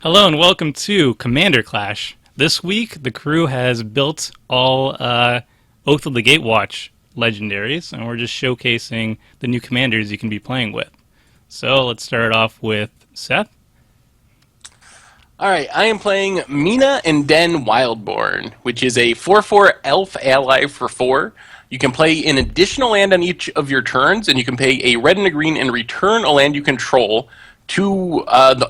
Hello and welcome to Commander Clash. This week, the crew has built all Oath of the Gatewatch legendaries, and we're just showcasing the new commanders you can be playing with. So let's start off with Seth. Alright, I am playing Mina and Denn Wildborn, which is a 4/4 elf ally for 4. You can play an additional land on each of your turns, and you can pay a red and a green and return a land you control to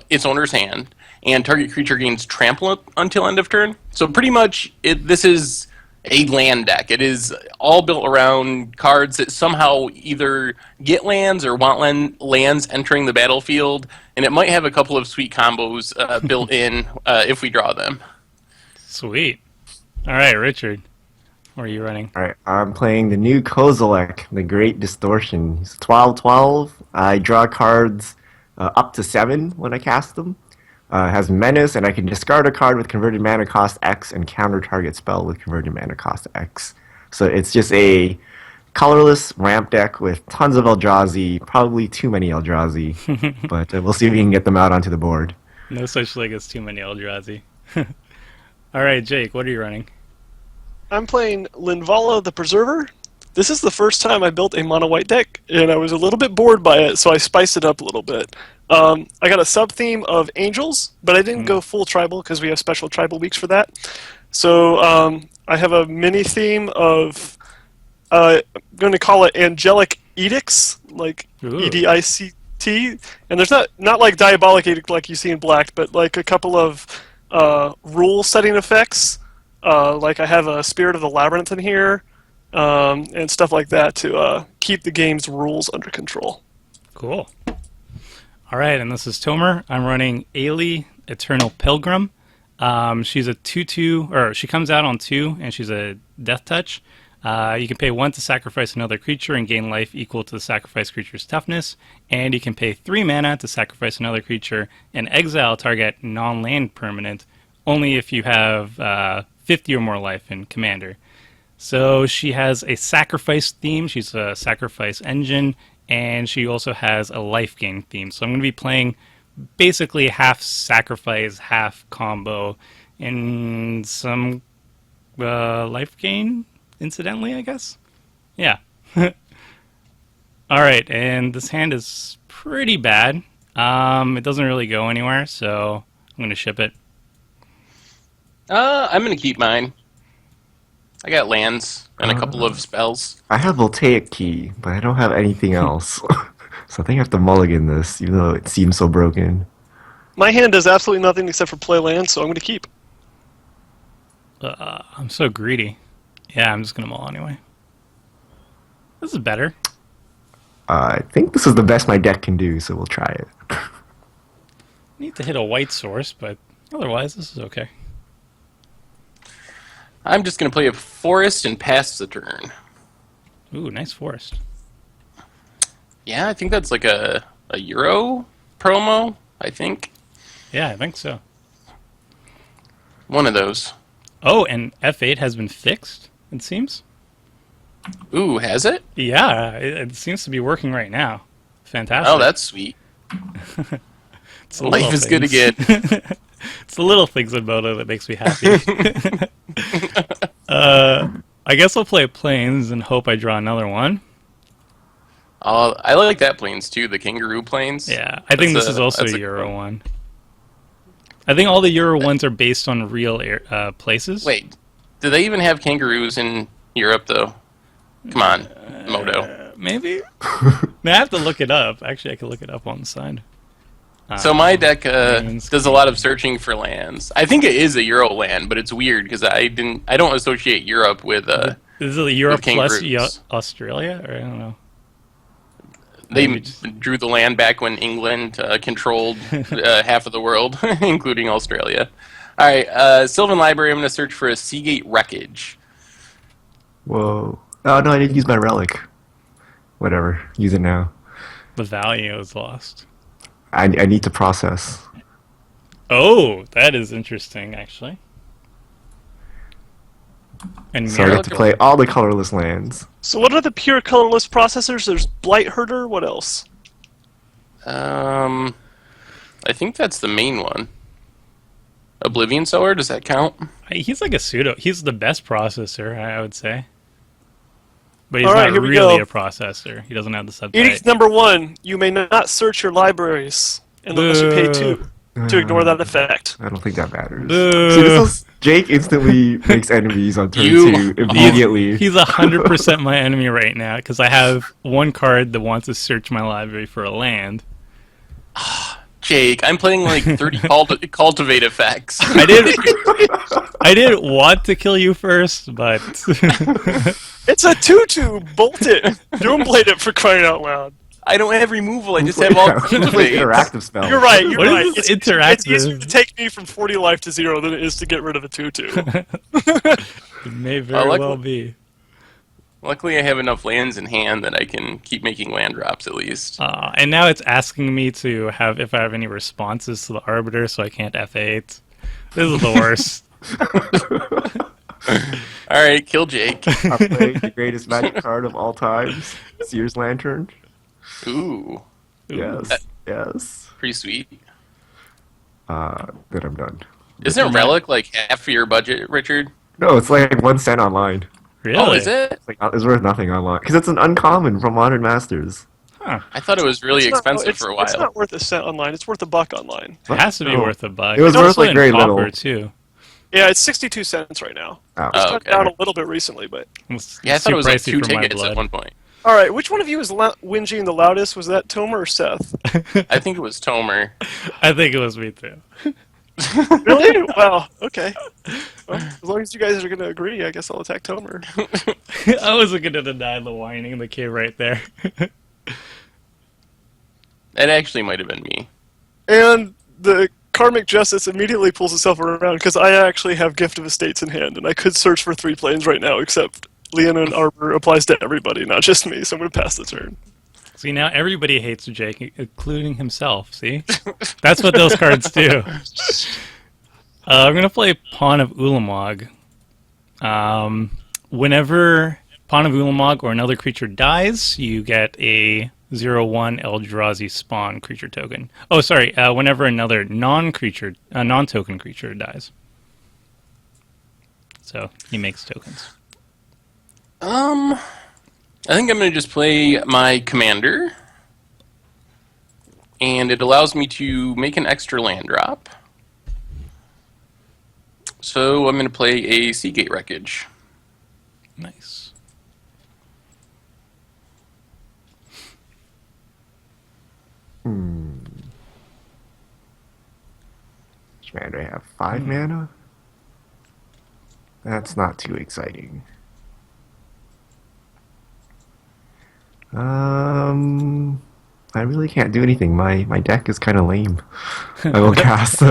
its owner's hand. And target creature gains trample until end of turn. So pretty much, this is a land deck. It is all built around cards that somehow either get lands or want lands entering the battlefield, and it might have a couple of sweet combos built in if we draw them. Sweet. All right, Richard. What are you running? Alright, I'm playing the new Kozilek, the Great Distortion. He's 12/12. I draw cards up to 7 when I cast them. Has Menace, and I can discard a card with converted mana cost X and counter target spell with converted mana cost X. So it's just a colorless ramp deck with tons of eldrazi, probably too many eldrazi, but we'll see if we can get them out onto the board. No such thing as too many eldrazi. All right, Jake, what are you running? I'm playing Linvala the Preserver. This is the first time I built a mono-white deck, and I was a little bit bored by it, so I spiced it up a little bit. I got a sub-theme of angels, but I didn't go full tribal because we have special tribal weeks for that. So I have a mini-theme of, I'm going to call it angelic edicts, like EDICT. And there's not like diabolic edict like you see in black, but like a couple of rule-setting effects. Like I have a Spirit of the Labyrinth in here, and stuff like that to keep the game's rules under control. Cool. All right, and this is Tomer. I'm running Ayli, Eternal Pilgrim. She's a 2/2, or she comes out on 2, and she's a Death Touch. You can pay 1 to sacrifice another creature and gain life equal to the sacrificed creature's toughness. And you can pay 3 mana to sacrifice another creature and exile target non-land permanent, only if you have 50 or more life in Commander. So she has a sacrifice theme. She's a sacrifice engine, and she also has a life gain theme. So I'm going to be playing basically half sacrifice, half combo, and some life gain, incidentally, I guess. Yeah. All right, and this hand is pretty bad. It doesn't really go anywhere, so I'm going to ship it. I'm going to keep mine. I got lands and a couple of spells. I have Voltaic Key, but I don't have anything else. So I think I have to mulligan this, even though it seems so broken. My hand does absolutely nothing except for play land, so I'm going to keep. I'm so greedy. Yeah, I'm just going to mull anyway. This is better. I think this is the best my deck can do, so we'll try it. Need to hit a white source, but otherwise this is okay. I'm just going to play a forest and pass the turn. Ooh, nice forest. Yeah, I think that's like a Euro promo, I think. Yeah, I think so. One of those. Oh, and F8 has been fixed, it seems. Ooh, has it? Yeah, it seems to be working right now. Fantastic. Oh, that's sweet. It's the Life little is good things. again. It's the little things in Moto that makes me happy. I guess I'll play Plains and hope I draw another one. I like that planes too, the kangaroo planes. Yeah, I think this is also a Euro one. I think all the Euro ones are based on real places. Wait, do they even have kangaroos in Europe though? Come on, Moto. Maybe? I have to look it up. Actually, I can look it up on the side. So my deck does a lot of searching for lands. I think it is a Euro land, but it's weird because I don't associate Europe with Is it Europe plus kangaroos. Australia, or I don't know. They drew the land back when England controlled half of the world, including Australia. All right, Sylvan Library. I'm going to search for a Seagate Wreckage. Whoa. Oh, no, I didn't use my relic. Whatever. Use it now. The value is lost. I need to process. Oh, that is interesting, actually. And So I get to play all the colorless lands. So what are the pure colorless processors? There's Blight Herder. What else? I think that's the main one. Oblivion Sower, does that count? He's like a pseudo. He's the best processor, I would say. But he's All right, not here we really go. a processor. He doesn't have the subtype. Edict number 1: you may not search your libraries unless you pay 2 to ignore that effect. I don't think that matters. Boo. See, this is Jake instantly makes enemies on turn You- 2 immediately. He's 100% my enemy right now because I have one card that wants to search my library for a land. Jake, I'm playing like 30 cultivate effects. I didn't want to kill you first, but It's a 2/2. Bolt it. Doomblade it, for crying out loud. I don't have removal, I just have all Yeah, like cultivate. interactive spells. You're right. You're What is right. this It's interactive? easier to take me from 40 life to 0 than it is to get rid of a 2/2. it may very like- well be. Luckily, I have enough lands in hand that I can keep making land drops at least. And now it's asking me to have if I have any responses to the Arbiter, so I can't F8. This is the worst. Alright, kill Jake. I'm playing the greatest magic card of all times, Seer's Lantern. Ooh, Yes, yes. pretty sweet. Then I'm done. Isn't Relic like half of your budget, Richard? No, it's like 1 cent online. Really? Oh, is it? It's worth nothing online because it's an uncommon from Modern Masters. Huh. I thought it was really It's not- expensive for a while. It's not worth a cent online. It's worth $1 online. It has to be No. worth $1. It was It's worth, also like, in very Pauper, little. too. Yeah, it's 62 cents right now. Oh. It's Oh, cut okay. down a little bit recently, but... It's Yeah, I thought too it was like pricey 2 for my tickets at blood. one point. All right, which one of you is whinging the loudest? Was that Tomer or Seth? I think it was Tomer. I think it was me too. Really? Wow, okay. Well, as long as you guys are going to agree, I guess I'll attack Tomer. I wasn't gonna deny the whining that came right there. It actually might have been me. And the Karmic Justice immediately pulls itself around because I actually have Gift of Estates in hand, and I could search for 3 planes right now, except Leon and Arbor applies to everybody, not just me, so I'm going to pass the turn. See, now everybody hates Jake, including himself. See, that's what those cards do. I'm gonna play Pawn of Ulamog. Whenever Pawn of Ulamog or another creature dies, you get a 0/1 eldrazi spawn creature token. Oh, sorry. Whenever another non-token creature dies. So he makes tokens. I think I'm going to just play my commander. And it allows me to make an extra land drop. So I'm going to play a Seagate Wreckage. Nice. Which mana do I have? 5 mana? That's not too exciting. I really can't do anything. My deck is kind of lame. I will cast.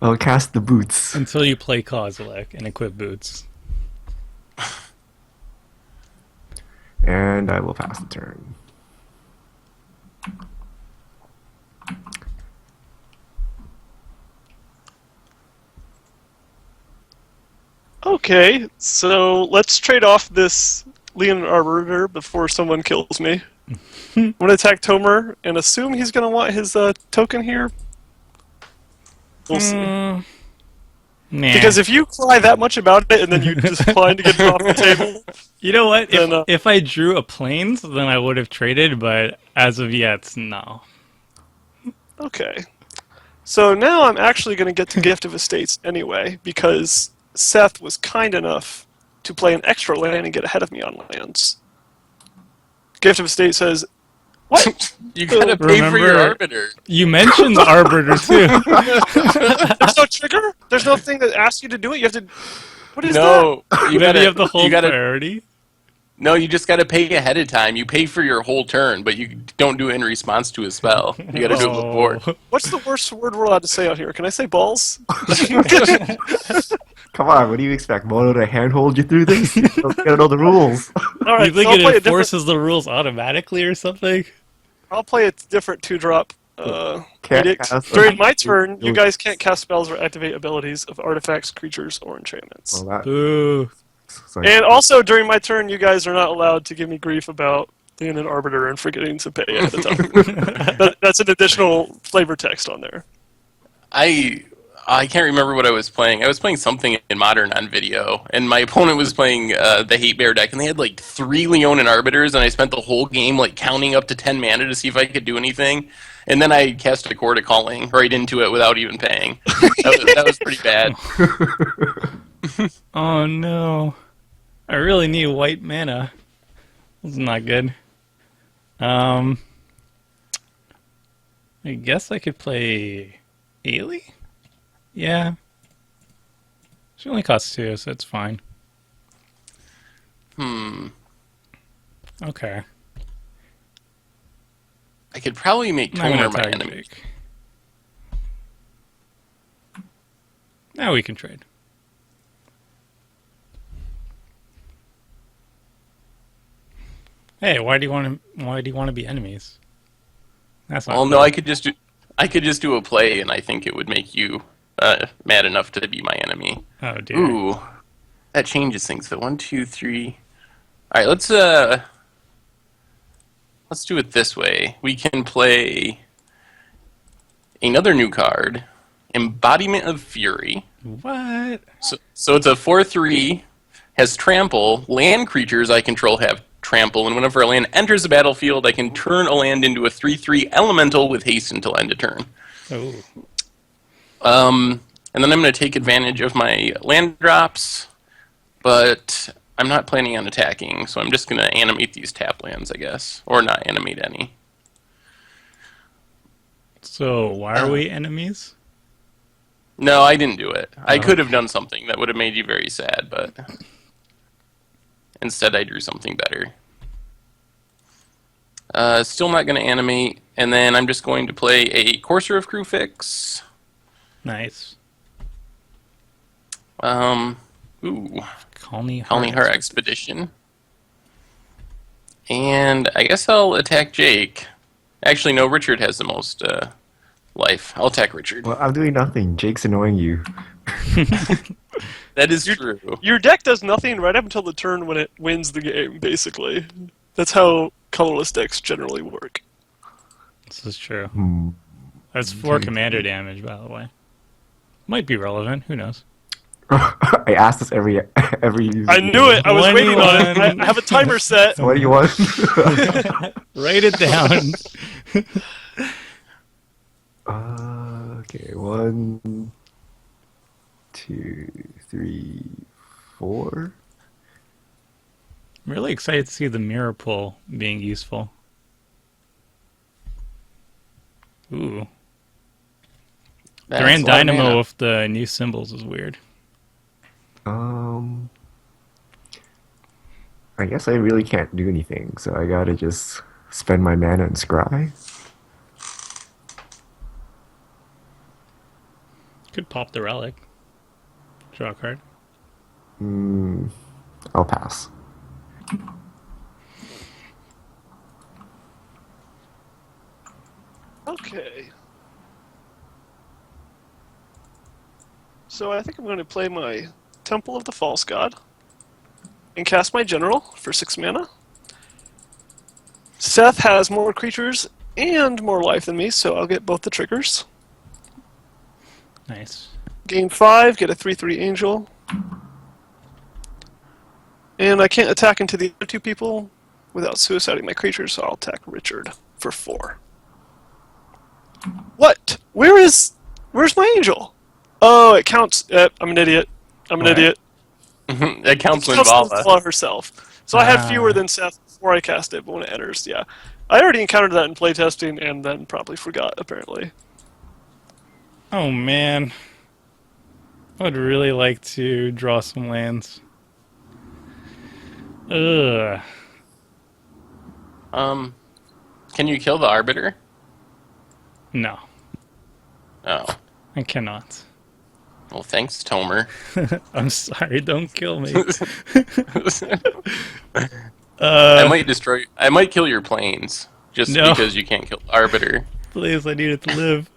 I'll cast the boots. Until you play Kozilek and equip boots. And I will pass the turn. Okay, so let's trade off this Leon Arbiter before someone kills me. I'm going to attack Tomer and assume he's going to want his token here. We'll see. Nah. Because if you cry that much about it and then you decline to get it off the table, You know what? Then, If I drew a plains, then I would have traded, but as of yet, no. okay. So now I'm actually going to get to Gift of Estates anyway, because Seth was kind enough to play an extra land and get ahead of me on lands. Gift of Estates says, what? You gotta pay for your Remember- Arbiter. You mentioned the Arbiter, too. There's no trigger? There's no thing that asks you to do it? You have to... What is that? No, You have the whole you gotta, priority. no, you just gotta pay ahead of time. You pay for your whole turn, but you don't do it in response to a spell. You gotta do it before. Oh. What's the worst word we're allowed to say out here? Can I say balls? Come on, what do you expect? Mono to handhold you through this? You gotta know the rules. All right, You think so I'll play a it different. enforces the rules automatically or something? I'll play a different 2-drop. Can't Edict. cast During my them. turn, you guys can't cast spells or activate abilities of artifacts, creatures, or enchantments. Well, that, Boo. it's like- And also, during my turn, you guys are not allowed to give me grief about being an arbiter and forgetting to pay ahead of time. That's an additional flavor text on there. I I can't remember what I was playing. I was playing something in Modern on video, and my opponent was playing the Hate Bear deck, and they had like 3 Leonin Arbiters, and I spent the whole game like counting up to 10 mana to see if I could do anything. And then I cast a Chord of Calling right into it without even paying. That was pretty bad. Oh no. I really need white mana. This is not good. I guess I could play Ayli? Yeah. She only costs 2, so it's fine. Okay. I could probably make I'm gonna Tomer my attack enemy. Jake. Now we can trade. Hey, why do you want to be enemies? That's not Well, cool. no, I could just do a play, and I think it would make you mad enough to be my enemy. Oh dear. Ooh, that changes things. So 1, 2, 3. All right, let's do it this way. We can play another new card, Embodiment of Fury. What? So it's a 4/3, has trample. Land creatures I control have trample, and whenever a land enters the battlefield, I can turn a land into a 3/3 elemental with haste until end of turn. Oh. And then I'm going to take advantage of my land drops, but I'm not planning on attacking, so I'm just going to animate these tap lands, I guess, or not animate any. So why are we enemies? No, I didn't do it. I could have done something that would have made you very sad, but instead I drew something better. Still not going to animate, and then I'm just going to play a Courser of Crewfix. Nice. Ooh, Colony Heart Expedition. And I guess I'll attack Jake. Actually, no, Richard has the most life. I'll attack Richard. Well, I'm doing nothing. Jake's annoying you. That is true. Your deck does nothing right up until the turn when it wins the game, basically. That's how colorless decks generally work. This is true. That's 4 commander damage, by the way. Might be relevant. Who knows? I ask this every. I knew it. I was waiting on it. I have a timer set. What do you want? Write it down. Okay, 1, 2, 3, 4. I'm really excited to see the mirror pull being useful. Ooh. That's Grand a lot of Dynamo mana. with the new symbols is weird. I guess I really can't do anything, so I gotta just spend my mana and scry. Could pop the relic. Draw a card. I'll pass. Okay. So I think I'm going to play my Temple of the False God and cast my General for 6 mana. Seth has more creatures and more life than me, so I'll get both the triggers. Nice. Gain 5, get a 3/3 Angel. And I can't attack into the other 2 people without suiciding my creatures, so I'll attack Richard for 4. What? Where's my Angel? Oh, it counts. I'm an idiot. I'm an What? idiot. That counts It counts Linvala. Linvala herself. So I had fewer than Seth before I cast it, but when it enters, yeah. I already encountered that in playtesting and then probably forgot, apparently. Oh man. I would really like to draw some lands. Ugh. Can you kill the Arbiter? No, Oh. I cannot. Well, thanks, Tomer. I'm sorry, don't kill me. I might kill your planes just No. because you can't kill the Arbiter. Please, I need it to live.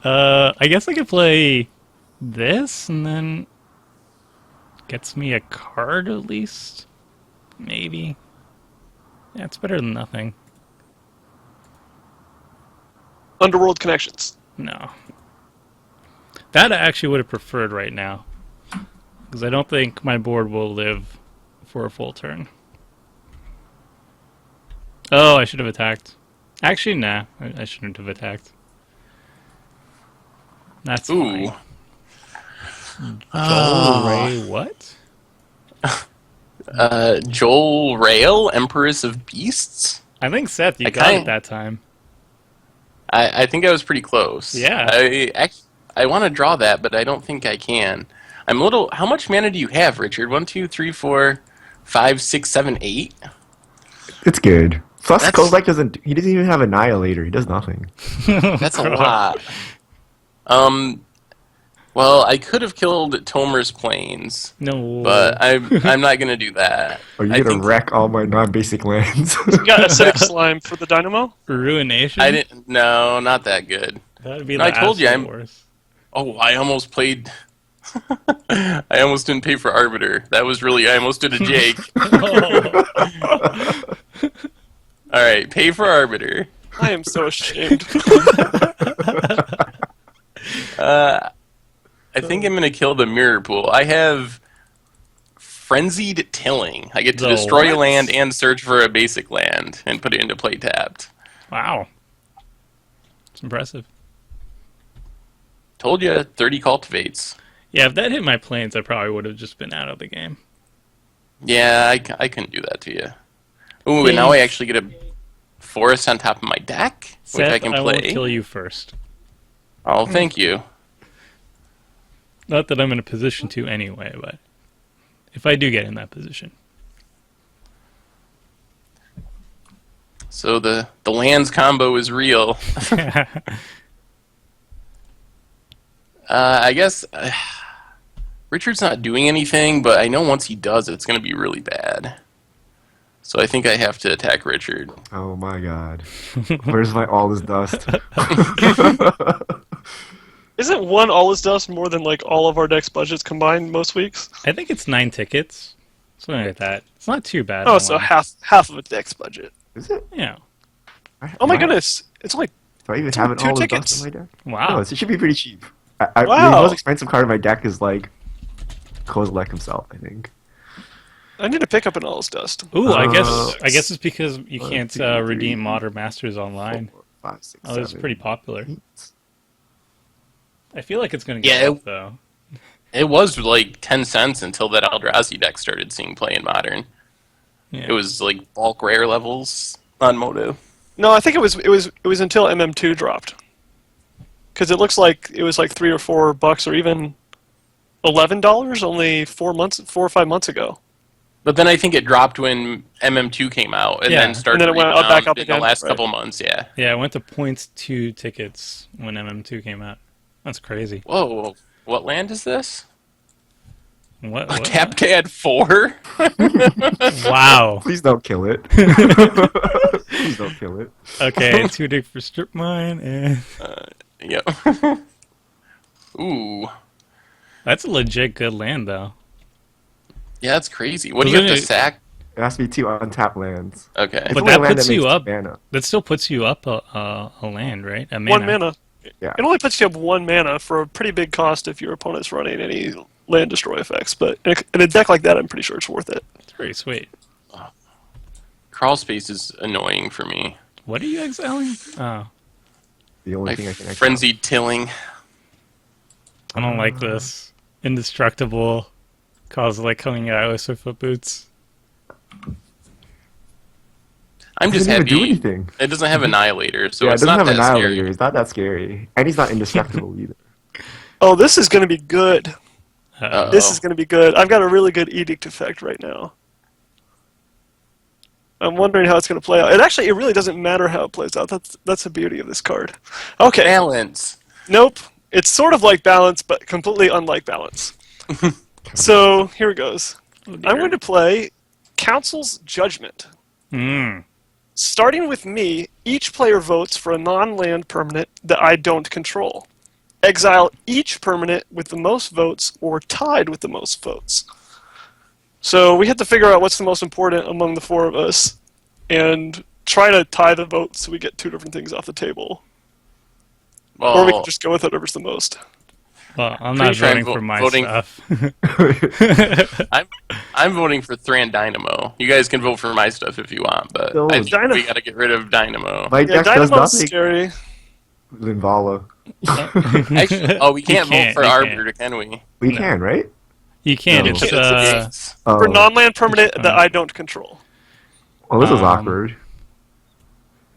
I guess I could play this and then gets me a card at least. Maybe. Yeah, it's better than nothing. Underworld Connections. No. That I actually would have preferred right now. Because I don't think my board will live for a full turn. Oh, I should have attacked. Actually, nah. I shouldn't have attacked. That's Ooh. fine. Joel Ray what? Joel Rail, Empress of Beasts? I think, Seth, you got it that time. I think I was pretty close. Yeah. I want to draw that, but I don't think I can. I'm a little... How much mana do you have, Richard? 1, 2, 3, 4, 5, 6, 7, 8? It's good. Plus, Kozilek doesn't... He doesn't even have Annihilator. He does nothing. That's a lot. Well, I could have killed Tomer's Plains. No. But I'm not going to do that. Or you're going to wreck all my non-basic lands. You got Acidic Slime for the Dynamo? Ruination? I didn't... No, not that good. That would be No, the I told you, worst. Oh, I almost played... I almost didn't pay for Arbiter. That was really... I almost did a Jake. Alright, pay for Arbiter. I am so ashamed. I think I'm going to kill the Mirror Pool. I have Frenzied Tilling. I get to destroy a land and search for a basic land and put it into play tapped. Wow. It's impressive. Told you, 30 cultivates. Yeah, if that hit my planes, I probably would have just been out of the game. Yeah, I couldn't do that to you. Ooh, and now I actually get a forest on top of my deck, Seth, which I can play. I will kill you first. Oh, thank you. Not that I'm in a position to anyway, but if I do get in that position. So the lands combo is real. I guess Richard's not doing anything, but I know once he does, it's going to be really bad. So I think I have to attack Richard. Oh my god. Where's my all is dust? Isn't one All Is Dust more than like all of our deck's budgets combined most weeks? I think it's 9 tickets. Something like that. It's not too bad. Oh, so half of a deck's budget. Is it? Yeah. Oh my goodness. It's only Do I even have an two all is tickets. dust in my deck? Wow. No, it should be pretty cheap. The Wow. most expensive card in my deck is like Kozilek himself, I think. I need to pick up an All Is Dust. Ooh, I guess it's because you can't 2, 3, redeem Modern Masters online. 4, 5, 6, Oh, it's 7, pretty popular. 8. I feel like it's going to go up, though. It was like 10 cents until that Eldrazi deck started seeing play in Modern. Yeah. It was like bulk rare levels on Moto. No, I think it was until MM2 dropped. Because it looks like it was like $3 or $4 or even $11 only 4 or 5 months ago. But then I think it dropped when MM2 came out and then started And then it went rebound back up in again, the last right. couple months, yeah. Yeah, I went to .2 tickets when MM2 came out. That's crazy. Whoa, what land is this? What? Tap Dad 4? Wow. Please don't kill it. Please don't kill it. Okay, 2 dig for strip mine, and Yep. Ooh. that's a legit good land, though. Yeah, that's crazy. What do you have to sack? It has to be 2 untapped lands. Okay. It's But only that a land puts makes you 2 up. mana. That still puts you up a land, right? A mana. 1 mana. Yeah. It only puts you up 1 mana for a pretty big cost if your opponent's running any land destroy effects. But in a deck like that, I'm pretty sure it's worth it. It's pretty sweet. Crawl space is annoying for me. What are you exiling? Oh, The only My thing I can frenzied tilling. I don't like this. Indestructible. Kozilek coming out with foot boots. I'm just doesn't even do happy. anything. It doesn't have Annihilator, so Yeah, it it's doesn't not have that Annihilator. scary. It's not that scary. And he's not indestructible either. Oh, this is going to be good. Uh-oh. This is going to be good. I've got a really good Edict effect right now. I'm wondering how it's going to play out. It really doesn't matter how it plays out. That's the beauty of this card. Okay. Balance. Nope. It's sort of like Balance, but completely unlike Balance. So here it goes. Oh, I'm dear. going to play Council's Judgment. Mm. Starting with me, each player votes for a non-land permanent that I don't control. Exile each permanent with the most votes or tied with the most votes. So we have to figure out what's the most important among the 4 of us and try to tie the votes so we get 2 different things off the table. Or we can Well, just go with whatever's the most. Well, I'm Pretty not sure I'm voting for my voting- stuff. I'm voting for Thran Dynamo. You guys can vote for my stuff if you want, but No, I think Dynamo- we gotta get rid of Dynamo. My Yeah, deck does Dynamo's nothing. scary. Linvala. Actually, we can't vote for you Arbiter, can we? We No. can, right? You can't. No. It's It's Oh, For non-land permanent fine. that I don't control. well, this is um, awkward.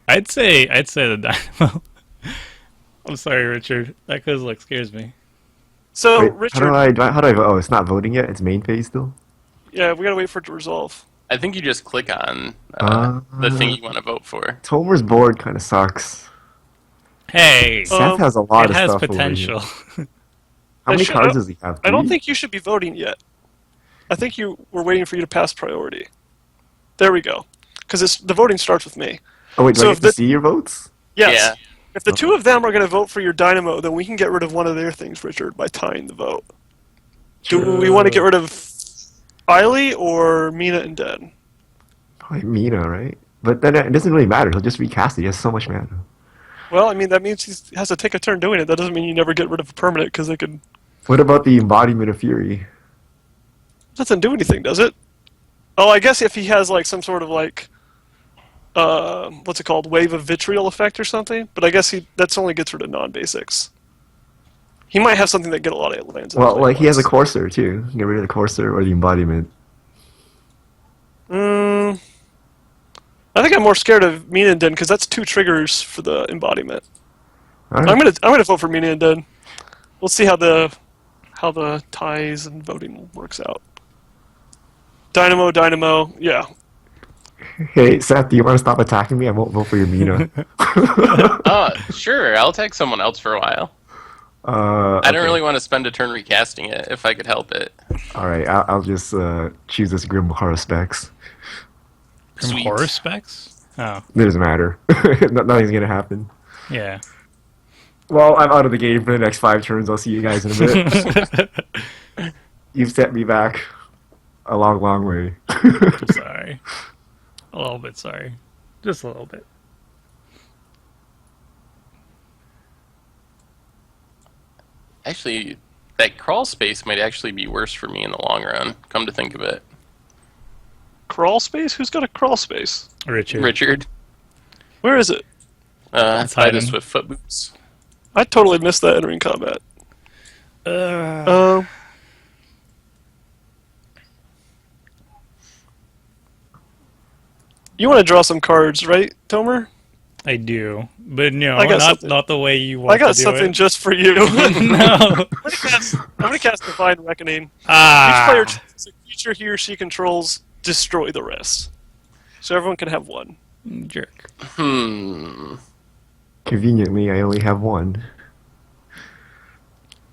I'd say the Dynamo. I'm sorry, Richard. That Kozilek scares me. So, Wait, Richard, how do I vote? Oh, it's not voting yet. It's main phase still. yeah, we gotta wait for it to resolve. I think you just click on the thing you want to vote for. Tomer's board kind of sucks. Hey, Seth has a lot it of has stuff potential. over here. How many cards does he have? I don't Three? think you should be voting yet. I think we're waiting for you to pass priority. There we go. Because the voting starts with me. Oh wait, do so I if get to see your votes? Yes. Yeah. If the two of them are going to vote for your Dynamo, then we can get rid of one of their things, Richard, by tying the vote. Do we want to get rid of Ayli or Mina and Den? Probably Mina, right? But then it doesn't really matter. He'll just recast it. He has so much mana. Well, I mean, that means he has to take a turn doing it. That doesn't mean you never get rid of a permanent, because they could... What about the embodiment of fury? doesn't do anything, does it? Oh, I guess if he has, like, some sort of, like... what's it called? Wave of Vitriol effect or something? But I guess that's only gets rid of non-basics. He might have something that get a lot of lands. Well, like he has a Courser too. Get rid of the Courser or the embodiment. I think I'm more scared of Mina and Den because that's 2 triggers for the embodiment. All right. I'm gonna vote for Mina and Den. We'll see how the ties and voting works out. Dynamo, yeah. Hey Seth, do you want to stop attacking me? I won't vote for your Mina. Sure, I'll take someone else for a while. I Okay. don't really want to spend a turn recasting it if I could help it. All right, I'll just choose this Grim Horror Specs. Sweet. Horror specs? Oh, It doesn't matter. Nothing's gonna happen. yeah. Well, I'm out of the game for the next 5 turns. I'll see you guys in a bit. You've set me back a long, long way. I'm sorry. A little bit sorry. Just a little bit. Actually, that crawl space might actually be worse for me in the long run, come to think of it. Crawl space? Who's got a crawl space? Richard, Where is it? It's by the hiding. Swift Foot Boots. I totally missed that entering combat. You want to draw some cards, right, Tomer? I do, but no, I got something. not the way you want I got to do something it. just for you. No. I'm gonna cast Divine Reckoning. Each player chooses a creature he or she controls, destroy the rest. So everyone can have one. Jerk. Conveniently, I only have one.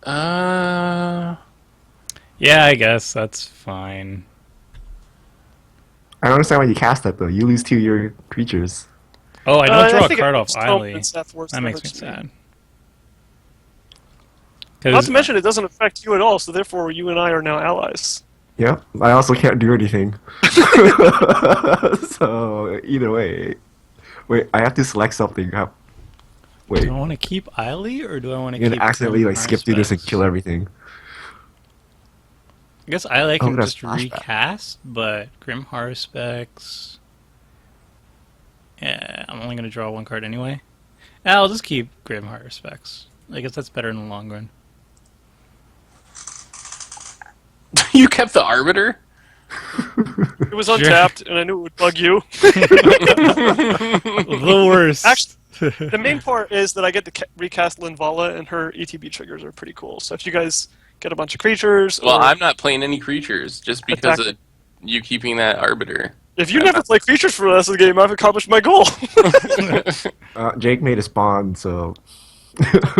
Yeah, I guess that's fine. I don't understand why you cast that though. You lose 2 of your creatures. Oh, I don't draw a think card it off makes Tomer Ayli. and Seth worse That than makes it me hurts sad. Not 'Cause- to mention, it doesn't affect you at all, so therefore you and I are now allies. Yep. I also can't do anything. So either way, wait. I have to select something. Wait. do I want to keep Ayli or do I want to I'm keep? gonna accidentally Grim like skip through this and Specs? kill everything. I guess Ayli can that's just flashback. recast, but Grim Horror Specs. Yeah, I'm only gonna draw 1 card anyway. I'll just keep Grim Horror Specs. I guess that's better in the long run. You kept the Arbiter? It was untapped, and I knew it would bug you. The worst. Actually, the main part is that I get to recast Linvala, and her ETB triggers are pretty cool. So if you guys get a bunch of creatures, Well, or I'm not playing any creatures just because Attack. of you keeping that Arbiter. if you never play creatures for the rest of the game, I've accomplished my goal. Jake made a spawn, so.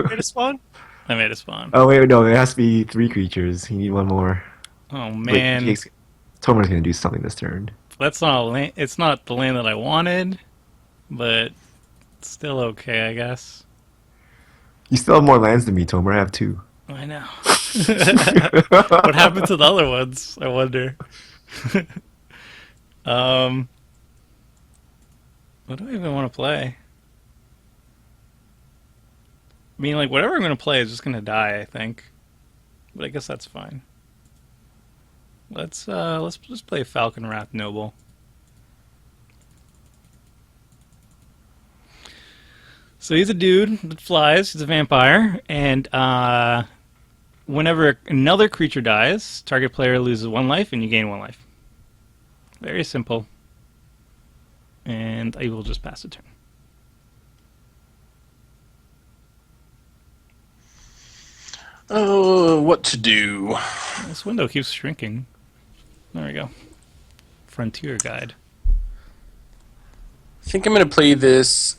Made a spawn? I made a spawn. Oh wait, no. There has to be 3 creatures. You need one more. Oh Wait, man, Tomer's gonna do something this turn. that's not a land. It's not the land that I wanted, but it's still okay, I guess. You still have more lands than me, Tomer. I have 2. I know. What happened to the other ones? I wonder. What do I even want to play? I mean, like, whatever I'm going to play is just going to die, I think. but I guess that's fine. Let's just play Falcon Wrath Noble. So he's a dude that flies. He's a vampire, and whenever another creature dies, target player loses 1 life, and you gain 1 life. Very simple. And I will just pass the turn. Oh, what to do? This window keeps shrinking. There we go. Frontier Guide. I think I'm going to play this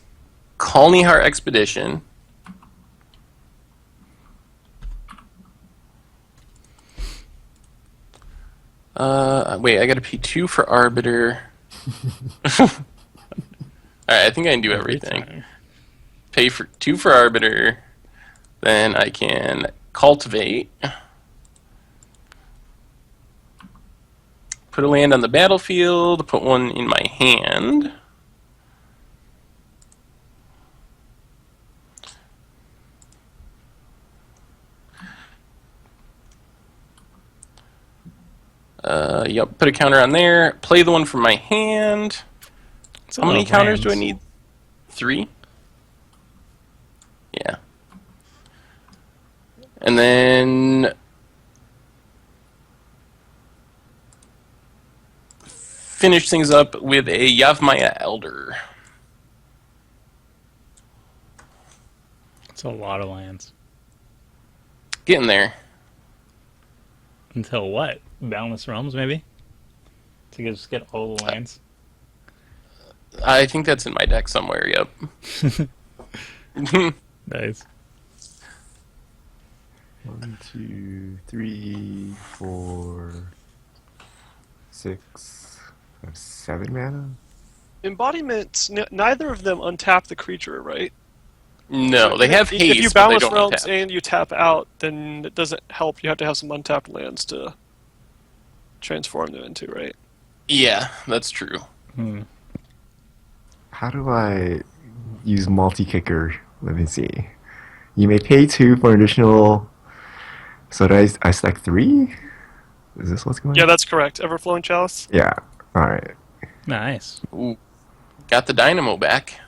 Colony Heart Expedition. Wait, I gotta pay 2 for Arbiter. Alright, I think I can do everything. Pay for 2 for Arbiter. Then I can cultivate. Put a land on the battlefield, put 1 in my hand. Yep, put a counter on there. Play the 1 from my hand. How many counters do I need? 3? Yeah. And then finish things up with a Yavimaya Elder. It's a lot of lands. Getting there. Until what? Boundless Realms, maybe? To just get all the lands? I think that's in my deck somewhere, yep. Nice. 1, 2, 3, 4, 6, 7 mana? Embodiments, neither of them untap the creature, right? No, they have haste, If you but they Boundless don't Realms untap. and you tap out, then it doesn't help. You have to have some untapped lands to transform them into, right? Yeah, that's true. How do I use multi-kicker? Let me see. You may pay 2 for an additional... So did I select 3? Is this what's going on? Yeah, that's correct. Everflowing Chalice? Yeah, alright. Nice. Ooh, got the Dynamo back.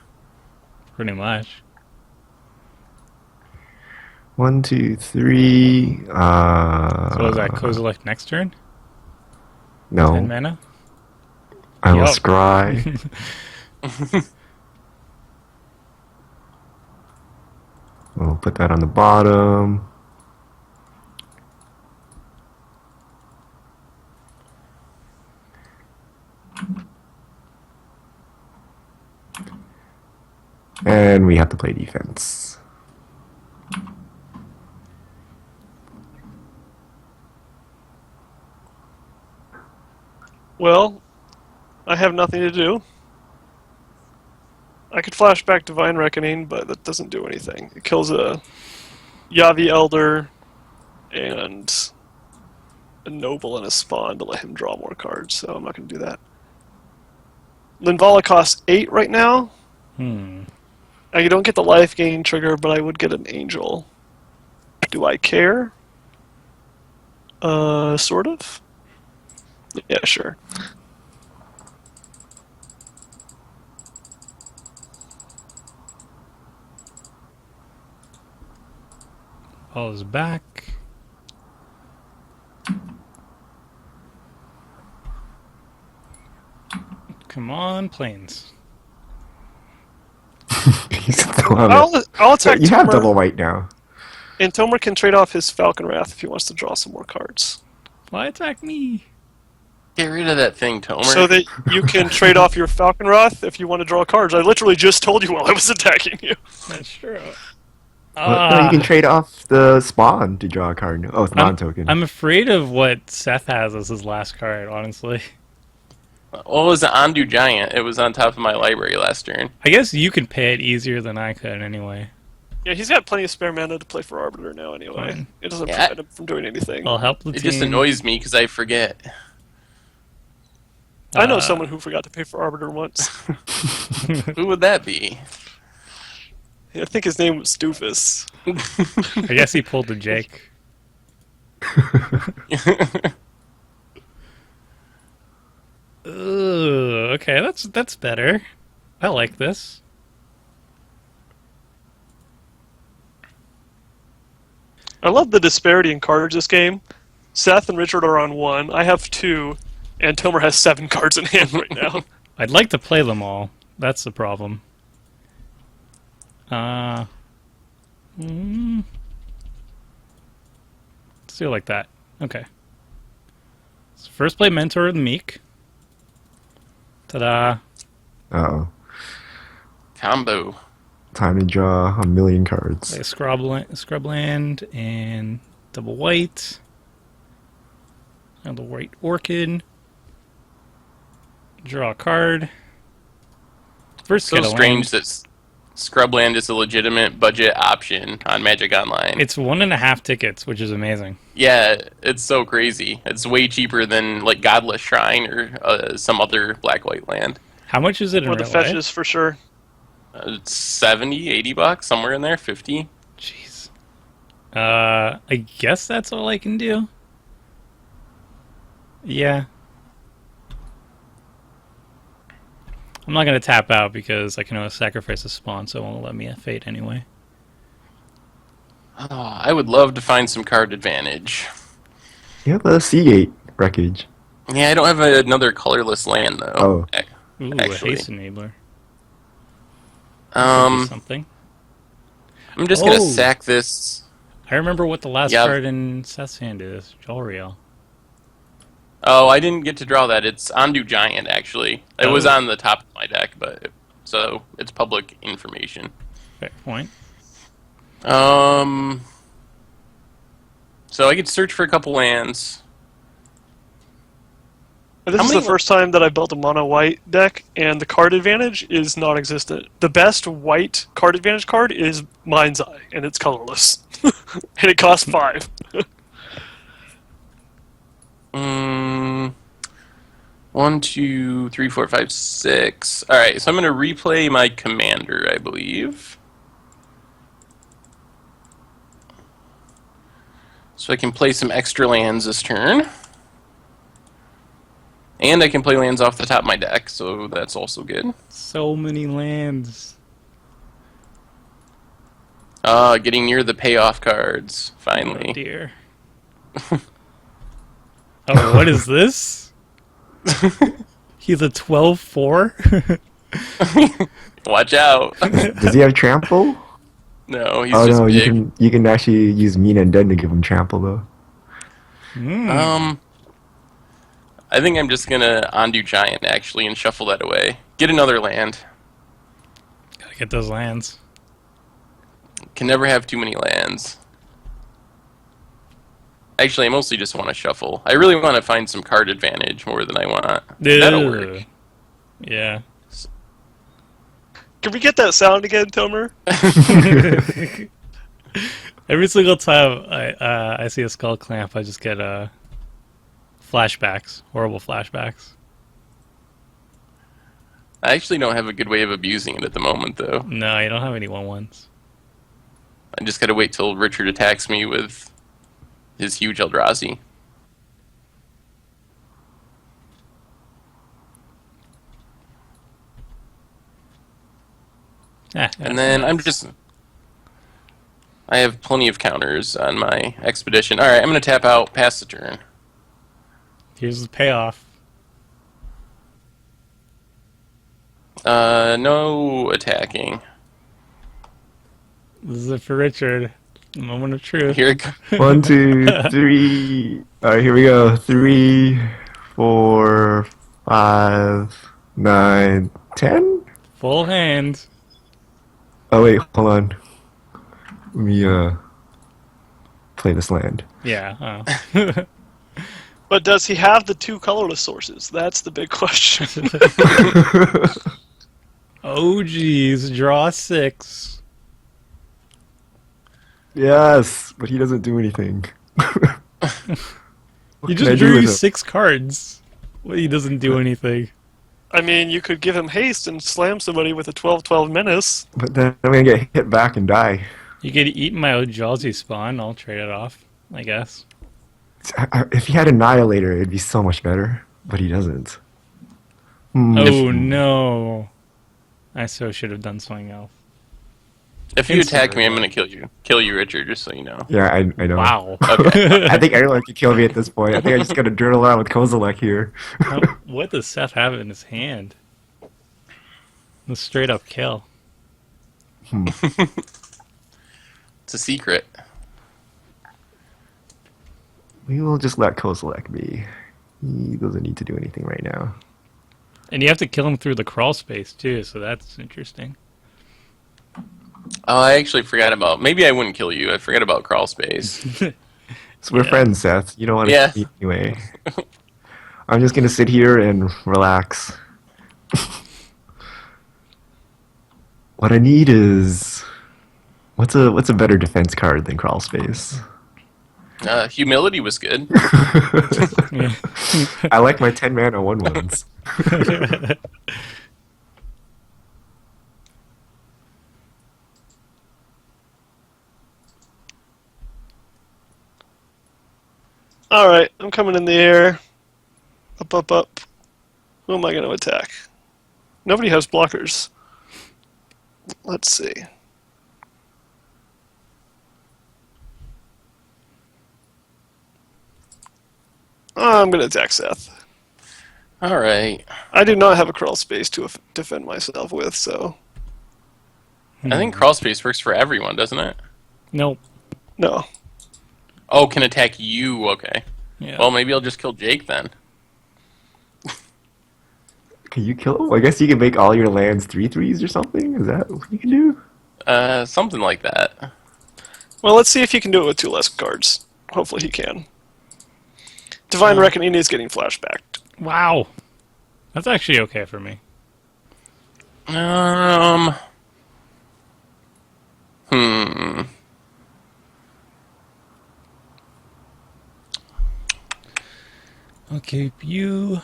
Pretty much. 1, 2, 3. So was that Kozilek next turn? 10 No. mana? I will Yup. scry. We'll put that on the bottom. And we have to play defense. Well, I have nothing to do. I could flash back Divine Reckoning, but that doesn't do anything. It kills a Yavi Elder and a Noble and a Spawn to let him draw more cards, so I'm not going to do that. Linvala costs 8 right now. You don't get the life gain trigger, but I would get an Angel. Do I care? Sort of? Yeah, sure. All is back. Come on, planes. You still have it. I'll attack You have Tomer, double white now. and Tomer can trade off his Falcon Wrath if he wants to draw some more cards. Why attack me? Get rid of that thing, Tomer. So that you can trade off your Falcon Wrath if you want to draw cards. I literally just told you while I was attacking you. That's true. No, you can trade off the spawn to draw a card. Oh, it's non-token. I'm afraid of what Seth has as his last card, honestly. Well, it was an Andu Giant. It was on top of my library last turn. I guess you could pay it easier than I could anyway. Yeah, he's got plenty of spare mana to play for Arbiter now anyway. Fine. It doesn't prevent him from doing anything. I'll help the team. It just annoys me because I forget. I know someone who forgot to pay for Arbiter once. Who would that be? I think his name was Doofus. I guess he pulled the Jake. Ooh, okay, that's better. I like this. I love the disparity in cards this game. Seth and Richard are on 1. I have 2, and Tomer has 7 cards in hand right now. I'd like to play them all. That's the problem. Let's do it like that. Okay. So first play Mentor of the Meek. Ta-da. Uh-oh. Combo. Time to draw a million cards. Play a Scrubland and double white. Another white orchid. Draw a card. First, So get a strange land. that Scrubland is a legitimate budget option on Magic Online. It's 1.5 tickets, which is amazing. Yeah, it's so crazy. It's way cheaper than like Godless Shrine or some other black-white land. How much is it in Or the real life? fetches for sure. It's 70, 80 bucks, somewhere in there, 50. Jeez. I guess that's all I can do. Yeah. I'm not going to tap out because I can always sacrifice a spawn, so it won't let me fade anyway. Oh, I would love to find some card advantage. You have a Seagate wreckage. Yeah, I don't have another colorless land though. Oh. Ooh, Actually. a haste enabler. Do Um, something. I'm just gonna Oh. sack this. I remember what the last Yeah. card in Seth's hand is. Jolriel. Oh, I didn't get to draw that. It's Ondu Giant actually. It was Oh. on the top of my deck, but so it's public information. Fair point. So I could search for a couple lands. And this How is many the first time that I built a mono white deck, and the card advantage is non-existent. The best white card advantage card is Mind's Eye, and it's colorless, and it costs 5. One, two, three, four, five, six. All right, so I'm gonna replay my commander, I believe. So I can play some extra lands this turn. And I can play lands off the top of my deck, so that's also good. So many lands. Getting near the payoff cards, Oh finally. dear. Oh, what is this? He's a 12-4? Watch out. Does he have trample? No, he's Oh just no, big. you can actually use Mina and Den to give him trample though. I think I'm just gonna undo Giant actually and shuffle that away. Get another land. Gotta get those lands. Can never have too many lands. Actually, I mostly just want to shuffle. I really want to find some card advantage more than I want. That'll work. Ugh. Yeah. Can we get that sound again, Tomer? Every single time I see a skull clamp, I just get flashbacks, horrible flashbacks. I actually don't have a good way of abusing it at the moment, though. No, you don't have any 1/1s. I just gotta wait till Richard attacks me with his huge eldrazi. And then I'm just... I have plenty of counters on my expedition. Alright, I'm gonna tap out, pass the turn. Here's the payoff. No attacking. This is it for Richard. Moment of truth. Here it comes. 1, 2, 3. Alright, here we go. 3, 4, 5, 9, 10? Full hand. Oh wait, hold on. Let me play this land. Yeah. Oh. But does he have the 2 colorless sources? That's the big question. Oh geez, draw 6. Yes, but he doesn't do anything. He can I just do drew with you him? 6 cards. Well, he doesn't do anything. I mean, you could give him haste and slam somebody with a 12/12 menace. But then I'm gonna get hit back and die. You could eat my Eldrazi spawn. I'll trade it off, I guess. If he had Annihilator, it'd be so much better, but he doesn't. Oh no! I so should have done something else. If you attack me, I'm gonna kill you. Kill you, Richard, just so you know. Yeah, I know. Wow. Okay. I think everyone can kill me at this point. I think I just gotta journal around with Kozilek here. What does Seth have in his hand? A straight up kill. It's a secret. We will just let Kozilek be. He doesn't need to do anything right now. And you have to kill him through the crawl space too, so that's interesting. Oh, I actually forgot about. Maybe I wouldn't kill you. I forgot about crawl space. So we're friends, Seth. You don't want to Yeah. eat anyway. I'm just gonna sit here and relax. What I need is what's a better defense card than crawl space? Humility was good. Yeah. I like my 10 mana 1/1s. Alright, I'm coming in the air. Up, up, up. Who am I going to attack? Nobody has blockers. Let's see. I'm going to attack Seth. All right. I do not have a crawl space to defend myself with, so I think crawl space works for everyone, doesn't it? Nope. no. Oh, can attack you. Okay. Yeah. Well, maybe I'll just kill Jake then. Can you kill him? I guess you can make all your lands 3/3s or something? Is that what you can do? Something like that. Well, let's see if he can do it with 2 less cards. Hopefully he can. Divine Reckoning is getting flashbacked. Wow. That's actually okay for me. I'll keep you.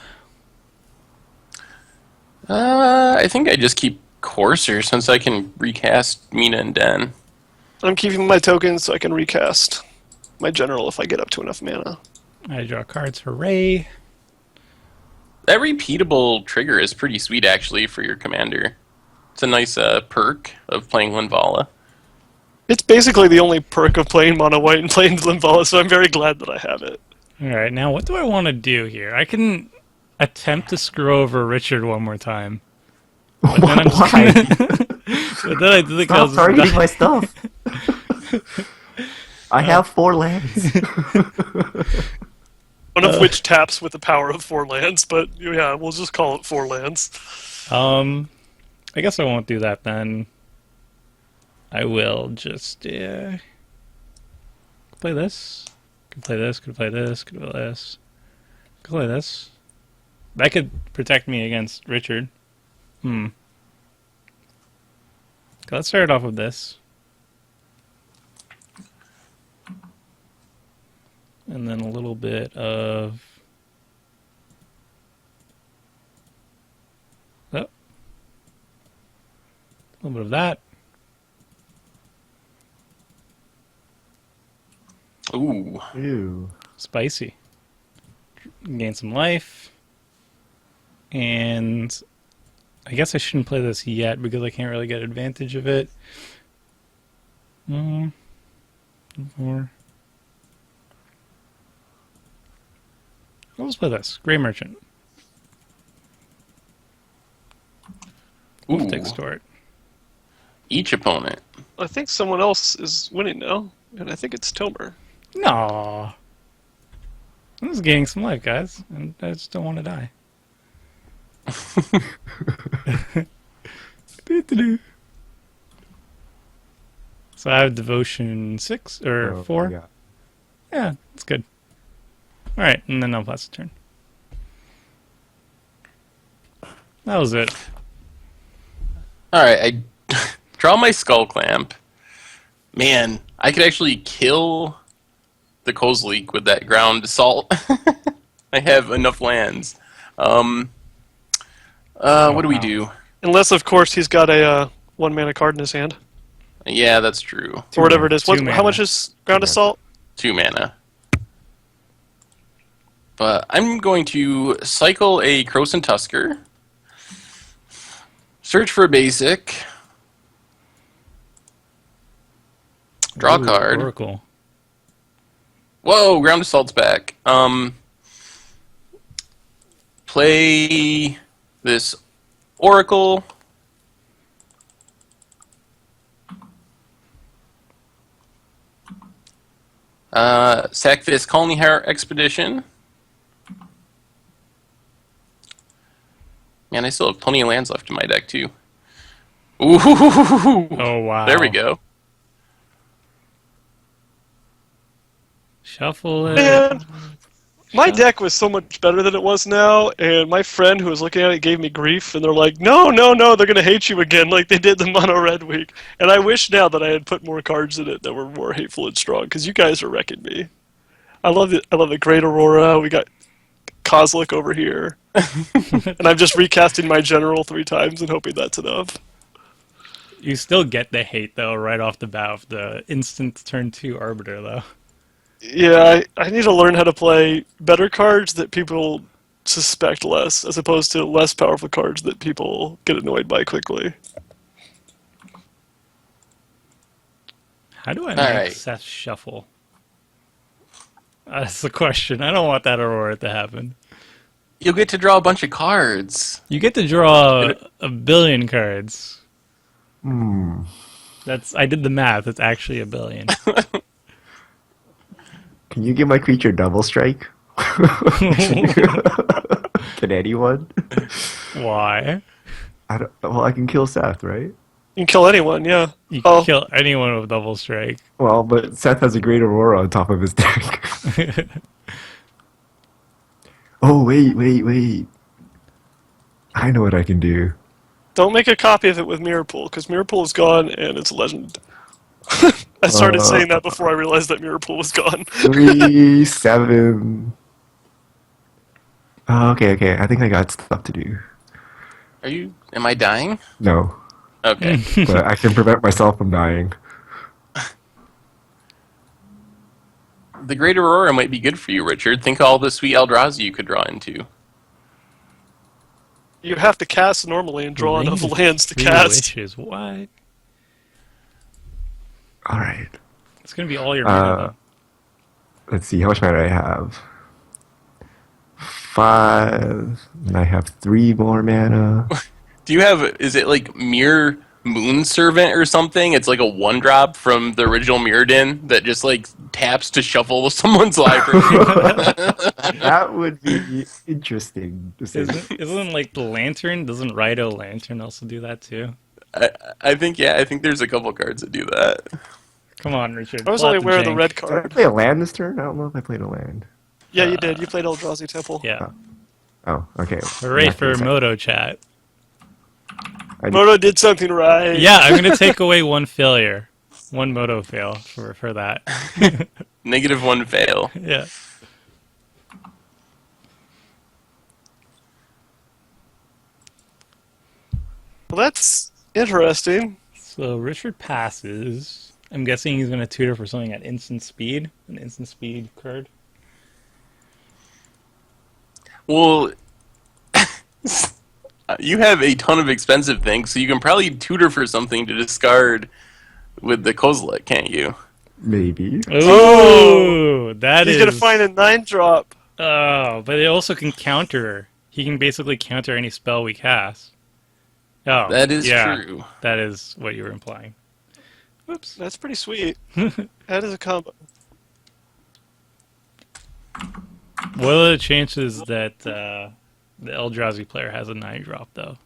I think I just keep Courser since I can recast Mina and Den. I'm keeping my tokens so I can recast my general if I get up to enough mana. I draw cards. Hooray. That repeatable trigger is pretty sweet, actually, for your commander. It's a nice perk of playing Linvala. It's basically the only perk of playing mono white and playing Linvala, so I'm very glad that I have it. Alright, now what do I want to do here? I can attempt to screw over Richard one more time. But then I'm just Why? but then I think I'll Stop just targeting die. my stuff. I have 4 lands. One of which taps with the power of 4 lands, but yeah, we'll just call it 4 lands. I guess I won't do that then. I will just play this. Could play this, could play this, could play this. Could play this. That could protect me against Richard. Let's start off with this. And then a little bit of... Oh. A little bit of that. Ooh. Ew. Spicy. Gain some life. And I guess I shouldn't play this yet because I can't really get advantage of it. 4. Let's play this. Grey Merchant. Ooh. Extort. Each opponent. I think someone else is winning now, and I think it's Tomer. No. I'm just gaining some life, guys. And I just don't want to die. So I have Devotion 6 or 4. Yeah. Yeah, that's good. Alright, and then I'll pass the turn. That was it. Alright, I draw my Skull Clamp. Man, I could actually kill the Kozilek with that ground assault. I have enough lands. What do we do? Unless, of course, he's got a 1 mana card in his hand. Yeah, that's true. Or whatever it is. 2 How mana. much is Ground Assault? 2 mana. But I'm going to cycle a Croson Tusker, search for a basic, draw a Ooh, card. Oracle. Whoa, Ground Assault's back. Play this Oracle. Sack this Colony Hire Expedition. Man, I still have plenty of lands left in my deck, too. Ooh! Oh, wow. There we go. Shuffle it. Man, my deck was so much better than it was now, and my friend who was looking at it gave me grief, and they're like, no, they're going to hate you again like they did the Mono Red week. And I wish now that I had put more cards in it that were more hateful and strong, because you guys are wrecking me. I love the Great Aurora. We got Kozilek over here. And I'm just recasting my general 3 times and hoping that's enough. You still get the hate, though, right off the bat of the instant turn 2 Arbiter, though. Yeah, I need to learn how to play better cards that people suspect less, as opposed to less powerful cards that people get annoyed by quickly. How do I All make right. Seth shuffle? That's the question. I don't want that Aurora to happen. You'll get to draw a bunch of cards. You get to draw a billion cards. Hmm. I did the math. It's actually a billion. Can you give my creature double strike? Can anyone? Why? Well, I can kill Seth, right? You can kill anyone, yeah. You can kill anyone with double strike. Well, but Seth has a Great Aurora on top of his deck. Oh, wait. I know what I can do. Don't make a copy of it with Mirror Pool, because Mirror Pool is gone and it's a legend. I started saying that before I realized that Mirror Pool was gone. 3, 7. Oh, okay. I think I got stuff to do. Am I dying? No, Okay. but I can prevent myself from dying. The Great Aurora might be good for you, Richard. Think of all the sweet eldrazi you could draw into. You have to cast normally and draw enough Ring lands to 3 cast. Wishes. What? All right. It's gonna be all your mana. Let's see, how much mana I have? 5, and I have 3 more mana. Do you have, is it like Mirror Moon Servant or something? It's like a 1-drop from the original Mirrodin that just like taps to shuffle someone's library. That would be interesting to see. Isn't like the Lantern? Doesn't Rido Lantern also do that too? I think there's a couple cards that do that. Come on, Richard. I was pull out only aware of the jank. red Did I card. play a land this turn? I don't know if I played a land. Yeah, you did. You played Eldrazi Temple. Yeah. Oh, okay. Hooray Not for gonna- Moto chat. Moto did something right. Yeah, I'm gonna take away 1 failure. 1 Moto fail for that. -1 fail. Yeah. Well, that's interesting. So Richard passes. I'm guessing he's gonna tutor for something at instant speed. An instant speed card. Well, you have a ton of expensive things, so you can probably tutor for something to discard with the Kozilek, can't you? Maybe. Oh, that He's is. gonna find a 9-drop. Oh, but it also can counter. He can basically counter any spell we cast. Oh, That is yeah, true. That is what you were implying. Whoops. That's pretty sweet. That is a combo. What are the chances that the eldrazi player has a 9-drop, though?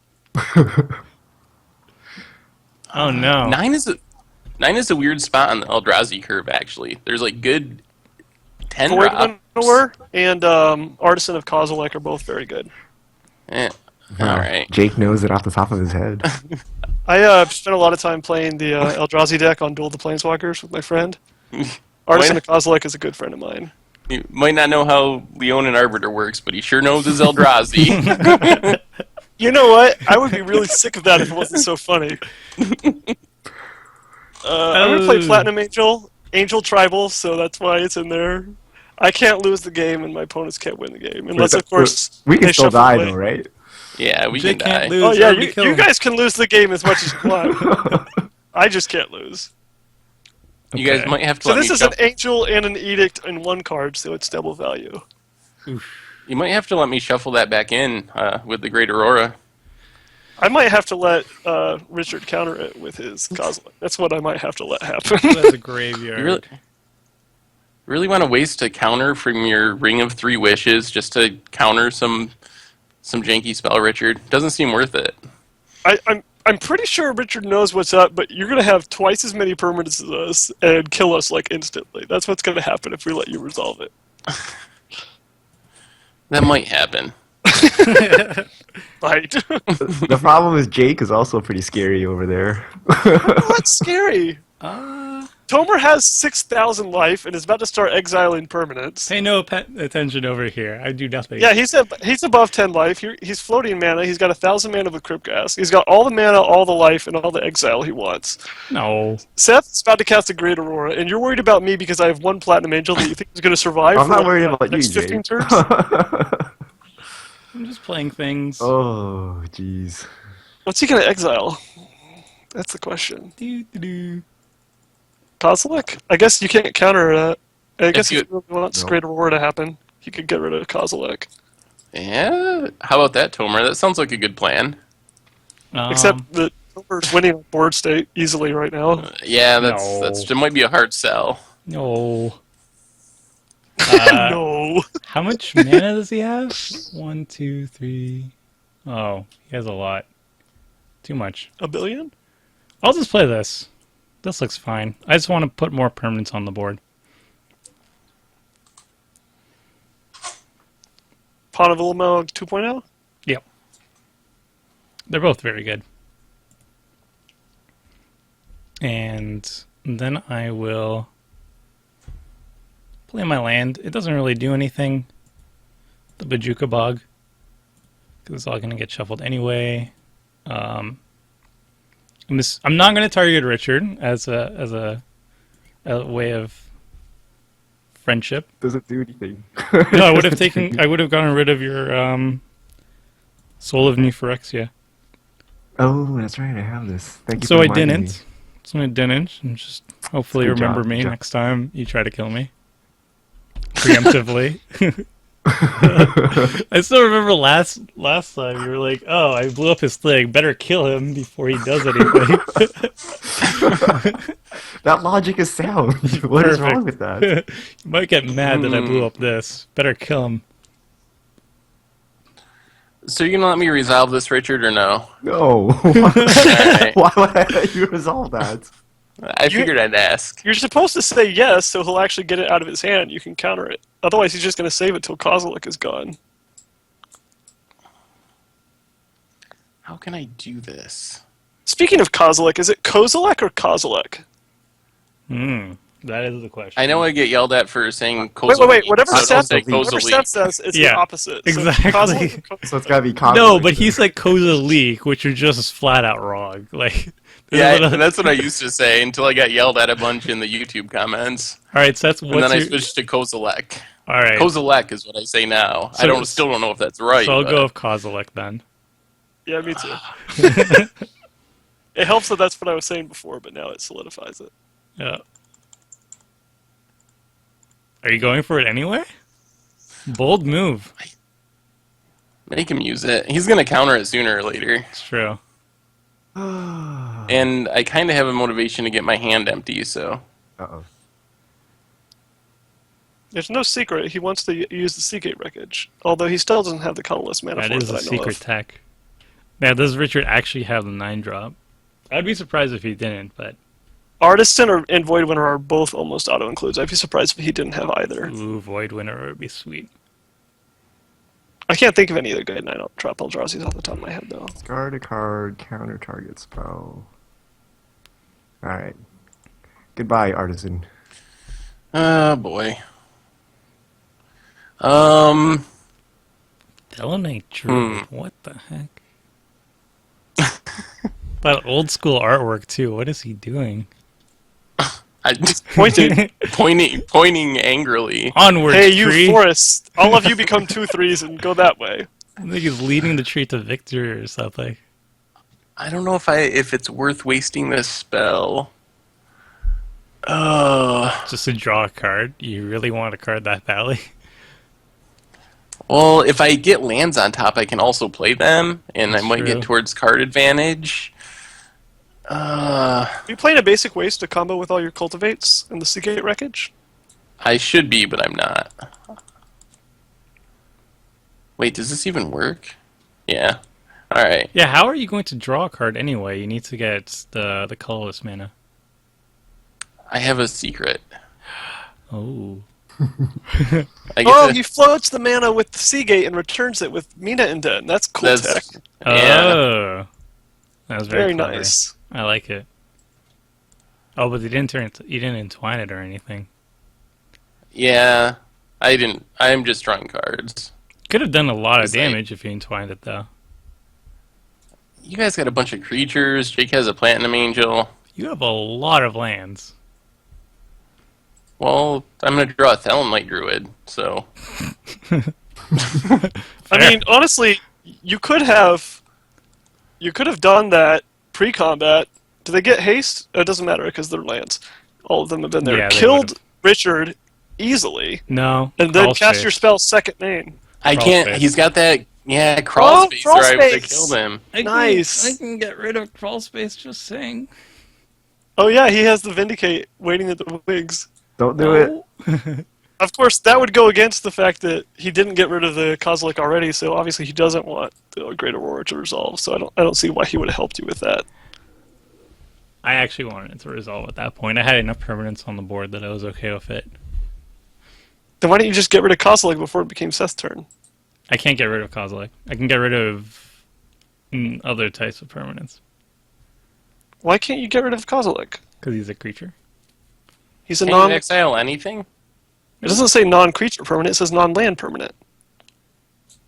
Oh, no. 9 is a weird spot on the eldrazi curve, actually. There's like good 10 Void drops. Winnower and Artisan of Kozilek are both very good. Eh, Wow. all right. Jake knows it off the top of his head. I spent a lot of time playing the Eldrazi deck on Duel of the Planeswalkers with my friend. Artisan of Kozilek is a good friend of mine. You might not know how Leon and Arbiter works, but he sure knows his eldrazi. You know what? I would be really sick of that if it wasn't so funny. I'm going to play Platinum Angel Tribal, so that's why it's in there. I can't lose the game, and my opponents can't win the game, unless, of course, we can they still shuffle die away. though, right? Yeah, we Jake can die. can't lose. Oh yeah, Everybody kill you him. guys can lose the game as much as you want. I just can't lose. You guys Okay. might have to So let this me is an shuffle. angel and an edict in one card, so it's double value. You might have to let me shuffle that back in with the Great Aurora. I might have to let Richard counter it with his Kozilek. That's what I might have to let happen. That's a graveyard. You really want to waste a counter from your Ring of Three Wishes just to counter some janky spell, Richard? Doesn't seem worth it. I'm pretty sure Richard knows what's up, but you're gonna have twice as many permanents as us and kill us like instantly. That's what's gonna happen if we let you resolve it. That might happen. Right? The problem is Jake is also pretty scary over there. That's scary. Tomer has 6,000 life and is about to start exiling permanents. Pay no attention over here. I do nothing. Yeah, he's above 10 life. He's floating mana. He's got 1,000 mana with Cryptgas. He's got all the mana, all the life, and all the exile he wants. No. Seth's about to cast a Great Aurora, and you're worried about me because I have one Platinum Angel that you think is going to survive I'm for not worried the about you, next 15 Jake. turns? I'm just playing things. Oh, jeez. What's he going to exile? That's the question. Doo-doo-doo. Kozilek? I guess you can't counter that. I guess you- if he really wants No. Great Aurora to happen, he could get rid of Kozilek. Yeah. How about that, Tomer? That sounds like a good plan. Except that Tomer's winning on board state easily right now. Yeah, No. that might be a hard sell. No. No. How much mana does he have? 1, 2, 3. Oh, he has a lot. Too much. A billion? I'll just play this. This looks fine. I just want to put more permanents on the board. Pot of Ilmo 2.0? Yep. They're both very good. And then I will play my land. It doesn't really do anything. The Bajuka Bog. Because it's all going to get shuffled anyway. I'm not going to target Richard as a way of friendship. Doesn't do anything. No, I would have gotten rid of your Soul of Nephyrexia. Oh, that's right. I have this. Thank you. So for I reminding didn't. me. So I didn't. And just hopefully Good remember job, me good job. next time you try to kill me. Preemptively. I still remember last time you were like, "Oh, I blew up his thing. Better kill him before he does anything." That logic is sound. What is Perfect. wrong with that? You might get mad that I blew up this. Better kill him. So you're gonna let me resolve this, Richard, or no? No. Alright. Why would I let you resolve that? I figured I'd ask. You're supposed to say yes, so he'll actually get it out of his hand. You can counter it. Otherwise, he's just going to save it till Kozilek is gone. How can I do this? Speaking of Kozilek, is it Kozilek or Kozilek? That is the question. I know I get yelled at for saying Wait, wait. Whatever so don't Seth, say whatever Kozilek. Seth says, it's the Yeah, opposite. So exactly. Kozilek or Kozilek? So it's gotta be Kozilek. No, but he's like Kozilek, which are just flat out wrong. Like, Yeah, and that's what I used to say until I got yelled at a bunch in the YouTube comments. all right. So that's And then what's I your... switched to Kozilek. All right. Kozilek is what I say now. So- I still don't know if that's right. So I'll but- go with Kozilek then. Yeah, me too. It helps that that's what I was saying before, but now it solidifies it. Yeah. Are you going for it anyway? Bold move. Make him use it. He's gonna counter it sooner or later. It's true. And I kind of have a motivation to get my hand empty, so... Uh-oh. There's no secret. He wants to use the Seagate wreckage, although he still doesn't have the colorless mana That for it is that a I know secret of. tech. Now, does Richard actually have the 9-drop? I'd be surprised if he didn't, but... Artisan and Void Winter are both almost auto-includes. I'd be surprised if he didn't have either. Ooh, Void Winter would be sweet. I can't think of any other good 9-drop Eldrazi's off the top of my head, though. Discard a card, counter target spell. Alright. Goodbye, Artisan. Oh, boy. Delanate Druid, what the heck? That old school artwork, too. What is he doing? Pointing angrily. Onward, Hey, you tree. forest! All of you become 2/3 and go that way. I think he's leading the tree to victory or something. I don't know if it's worth wasting this spell. Oh. Just to draw a card. You really want a card that badly? Well, if I get lands on top, I can also play them, and That's I might true. get towards card advantage. Are you playing a basic waste to combo with all your cultivates and the Seagate wreckage? I should be, but I'm not. Wait, does this even work? Yeah. Alright. Yeah, how are you going to draw a card anyway? You need to get the colorless mana. I have a secret. Oh. I get Oh, to- he floats the mana with the Seagate and returns it with Mina and Den. That's cool tech. Yeah. Oh. That was very Very clever. nice. I like it. Oh, but you didn't entwine it or anything. Yeah. I'm just drawing cards. Could have done a lot of It's like- damage if you entwined it, though. You guys got a bunch of creatures. Jake has a Platinum Angel. You have a lot of lands. Well, I'm going to draw a Thelonlight Druid, so... I mean, honestly, you could have done that pre-combat. Do they get haste? It doesn't matter because they're lands. All of them have been there. Yeah, they Killed would've. Richard easily, No. and then crawl cast space. your spell second main. I Crawl can't... space. He's got that... Yeah, crawl Oh, space crawl where I would have space. killed him. Nice. I can get rid of crawl space, just saying. Oh yeah, he has the Vindicate waiting at the wings. Don't do it. Of course, that would go against the fact that he didn't get rid of the Kozilek already, so obviously he doesn't want the Great Aurora to resolve. So I don't see why he would have helped you with that. I actually wanted it to resolve at that point. I had enough permanents on the board that I was okay with it. Then why don't you just get rid of Kozilek before it became Seth's turn? I can't get rid of Kozilek. I can get rid of other types of permanents. Why can't you get rid of Kozilek? Because he's a creature. He's a Can non. you exile anything? It doesn't say non-creature permanent. It says non-land permanent.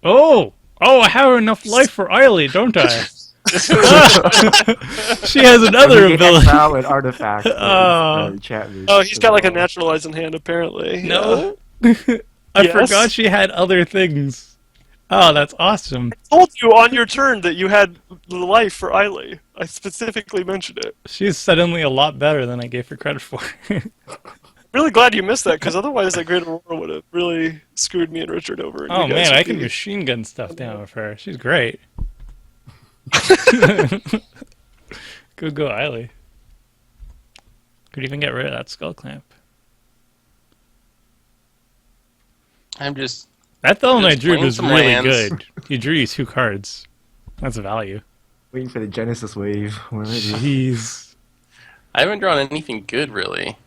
Oh! Oh, I have enough life for Ayli, don't I? She has another We can ability. exile an artifact. Chat room Oh, he's as got like a well. naturalizing hand apparently. No. I Yes? forgot she had other things. Oh, that's awesome. I told you on your turn that you had the life for Ayli. I specifically mentioned it. She's suddenly a lot better than I gave her credit for. Really glad you missed that, because otherwise that Great Aurora would have really screwed me and Richard over. And Oh you guys man, I would can be- machine gun stuff down with her. She's great. Go Ayli. Could even get rid of that skull clamp. I'm just... That Thelonite Just Druid playing was some really lands. good. He drew you 2 cards. That's value. Waiting for the Genesis wave. Where is it? Jeez. I haven't drawn anything good, really.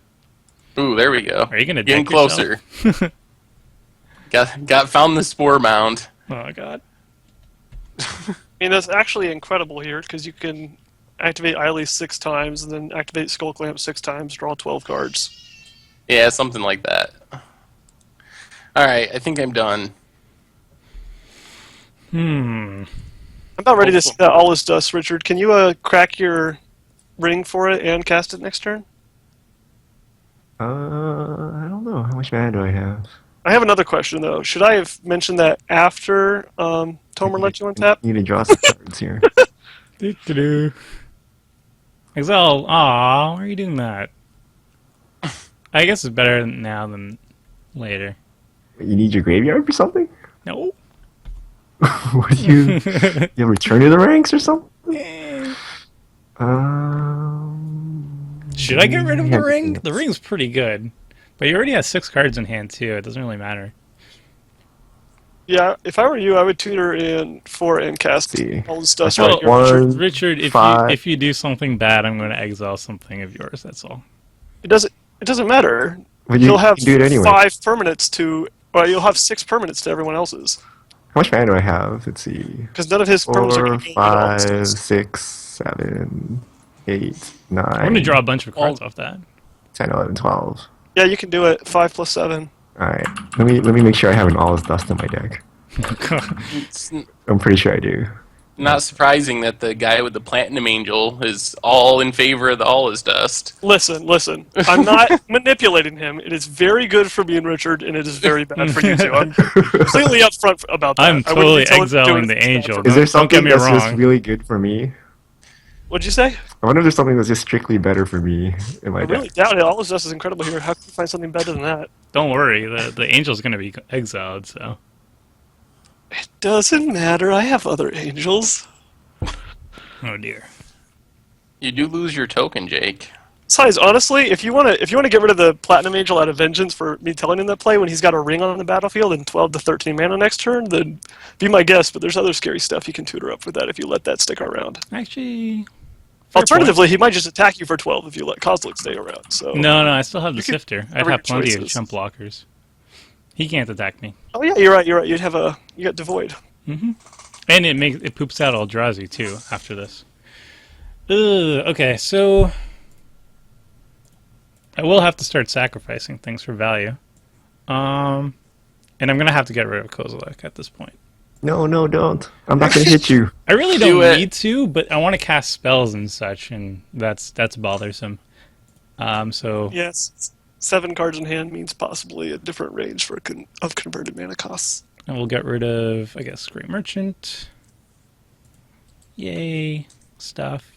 Ooh, there we go. Are you gonna Getting deck closer. Found the spore mound. Oh god. I mean, that's actually incredible here, because you can activate Ayli 6 times, and then activate Skull Clamp 6 times, draw 12 cards. Yeah, something like that. Alright, I think I'm done. I'm about ready to see that all is dust, Richard. Can you crack your ring for it and cast it next turn? I don't know. How much mana do I have? I have another question, though. Should I have mentioned that after Tomer let you untap? Need to draw some cards here. Do-do-do. Exile. Aw, why are you doing that? I guess it's better now than later. You need your graveyard for something? No. What do you have Return to the Ranks or something? Should I get rid of the yeah, ring? yeah. The ring's pretty good. But you already have 6 cards in hand, too. It doesn't really matter. Yeah, if I were you, I would tutor in 4 and cast See. all this dust Well, right here. one- Richard, if 5. if you do something bad, I'm going to exile something of yours, that's all. It doesn't matter. But You'll have can do it anyway. 5 permanents to... Well, you'll have 6 permanents to everyone else's. How much mana do I have? Let's see. Because none of his permanents are 4, going to go into all the 5, stuff. 6, 7, 8, 9. I'm going to draw a bunch of cards off that. 10, 11, 12. Yeah, you can do it. 5 plus 7. Alright. Let me make sure I have an All is Dust in my deck. It's, I'm pretty sure I do. Not surprising that the guy with the Platinum Angel is all in favor of the All is Dust. Listen. I'm not manipulating him. It is very good for me and Richard, and it is very bad for you two. I'm completely upfront about that. I'm I wouldn't totally be doing exiling the anything bad angel. for Is me. there Don't get something me that's just wrong. really good for me? What'd you say? I wonder if there's something that's just strictly better for me in my I really deck. doubt it. All is Dust is incredible here. How can you find something better than that? Don't worry, the angel's gonna be exiled. So It doesn't matter. I have other angels. oh dear. You do lose your token, Jake. Besides, honestly, if you want to get rid of the Platinum Angel out of vengeance for me telling him that play when he's got a ring on the battlefield and 12 to 13 mana next turn, then be my guest. But there's other scary stuff you can tutor up for that if you let that stick around. Actually, fair Alternatively, he might just attack you for 12 if you let Kozilek stay around. So point. No, I still have the You could sifter. I'd cover have your plenty of choices. chump blockers. He can't attack me, Oh yeah, you're right. You got Devoid. and it poops out eldrazi too after this. Okay, so I will have to start sacrificing things for value. And I'm gonna have to get rid of Kozilek at this point. No, don't. I'm not gonna hit you. I really Do don't it. need to, but I want to cast spells and such, and that's bothersome. So Yes, 7 cards in hand means possibly a different range for of converted mana costs. I will get rid of, I guess, Great Merchant. Yay, stuff.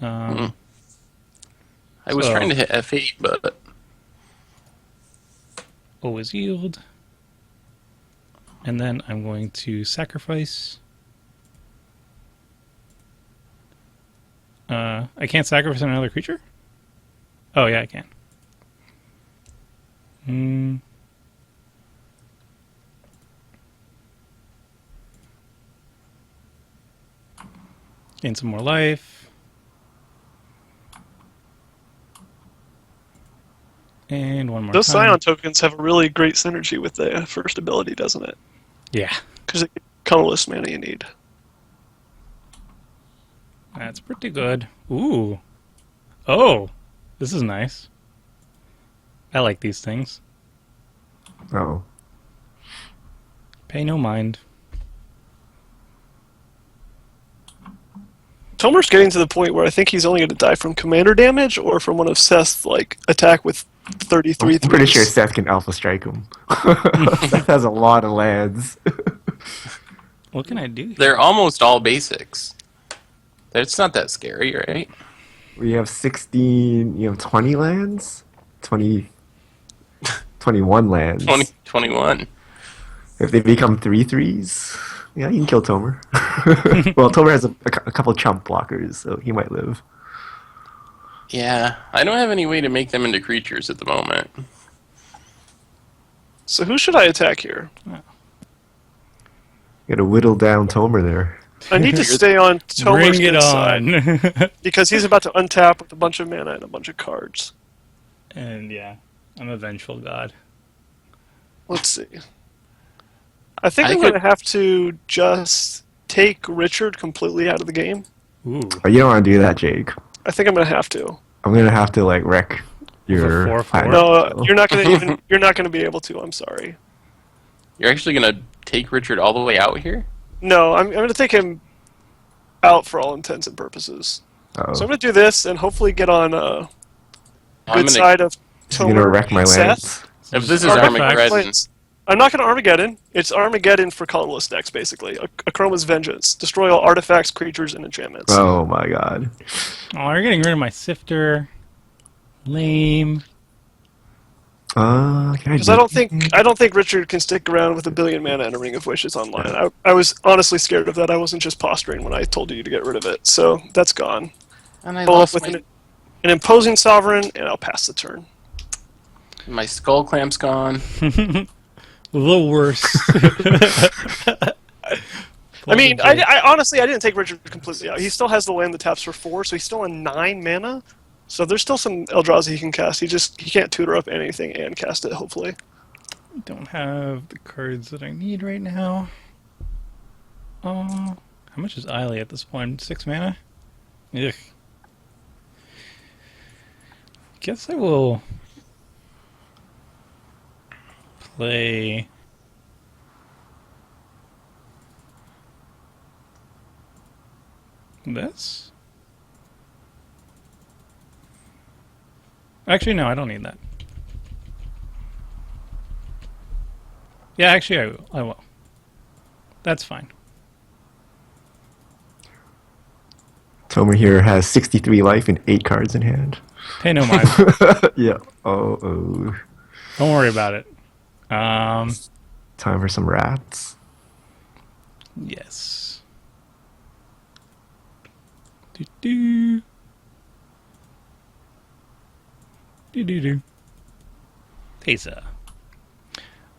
I was So- trying to hit F8, but Always yield. And then I'm going to sacrifice. I can't sacrifice another creature? Oh, yeah, I can. Gain some more life. And one more Those time. Scion tokens have a really great synergy with the first ability, doesn't it? Yeah, Because it colorless mana you need. that's pretty good. Ooh. Oh, this is nice. I like these things. Oh. Pay no mind. Tomer's getting to the point where I think he's only going to die from commander damage or from one of Seth's attack with 33 I'm pretty sure threes. Seth can alpha strike him. Seth has a lot of lands. What can I do here? they're almost all basics. It's not that scary, right? We have 16, 20 lands? 21 lands. 21. If they become 3/3s, yeah, you can kill Tomer. Well, Tomer has a couple chump blockers, so he might live. Yeah, I don't have any way to make them into creatures at the moment. So who should I attack here? Gotta whittle down Tomer there. I need to stay on Tomer's Bring it good side on. because he's about to untap with a bunch of mana and a bunch of cards. And yeah, I'm a vengeful god. Let's see. I think I I'm could- going to have to just take Richard completely out of the game. Ooh. Oh, you don't want to do that, Jake. I think I'm going to have to. I'm gonna have to wreck your. 4/4. plan. No, you're not going to even. You're not going to be able to. I'm sorry. You're actually going to take Richard all the way out here? No, I'm going to take him out for all intents and purposes. Uh-oh. So I'm going to do this and hopefully get on I'm good gonna, side of He's gonna Tomer wreck my and lands. Seth. if this is Artifacts. Armageddon, I'm not going to Armageddon. It's Armageddon for colorless decks, basically. A Chroma's Vengeance. Destroy all artifacts, creatures, and enchantments. Oh my god. Oh, you're getting rid of my sifter. Lame. Can I Because do I don't think Richard can stick around with a billion mana and a Ring of Wishes online. I was honestly scared of that. I wasn't just posturing when I told you to get rid of it. So that's gone. and I Pull up lost with my, an imposing sovereign, and I'll pass the turn. my skull clamp's gone. The worst. I mean, I honestly, I didn't take Richard completely out. He still has the land that taps for 4, so he's still on 9 mana. So there's still some Eldrazi he can cast. He can't tutor up anything and cast it, hopefully. Don't have the cards that I need right now. How much is Ayli at this point? 6 mana? Ugh. Guess I will play this. Actually, no, I don't need that. Yeah, actually, I will. That's fine. Tomer here has 63 life and 8 cards in hand. Pay no mind. Yeah. Oh. Don't worry about it. Time for some rats. Yes. Do. Do. Tesa.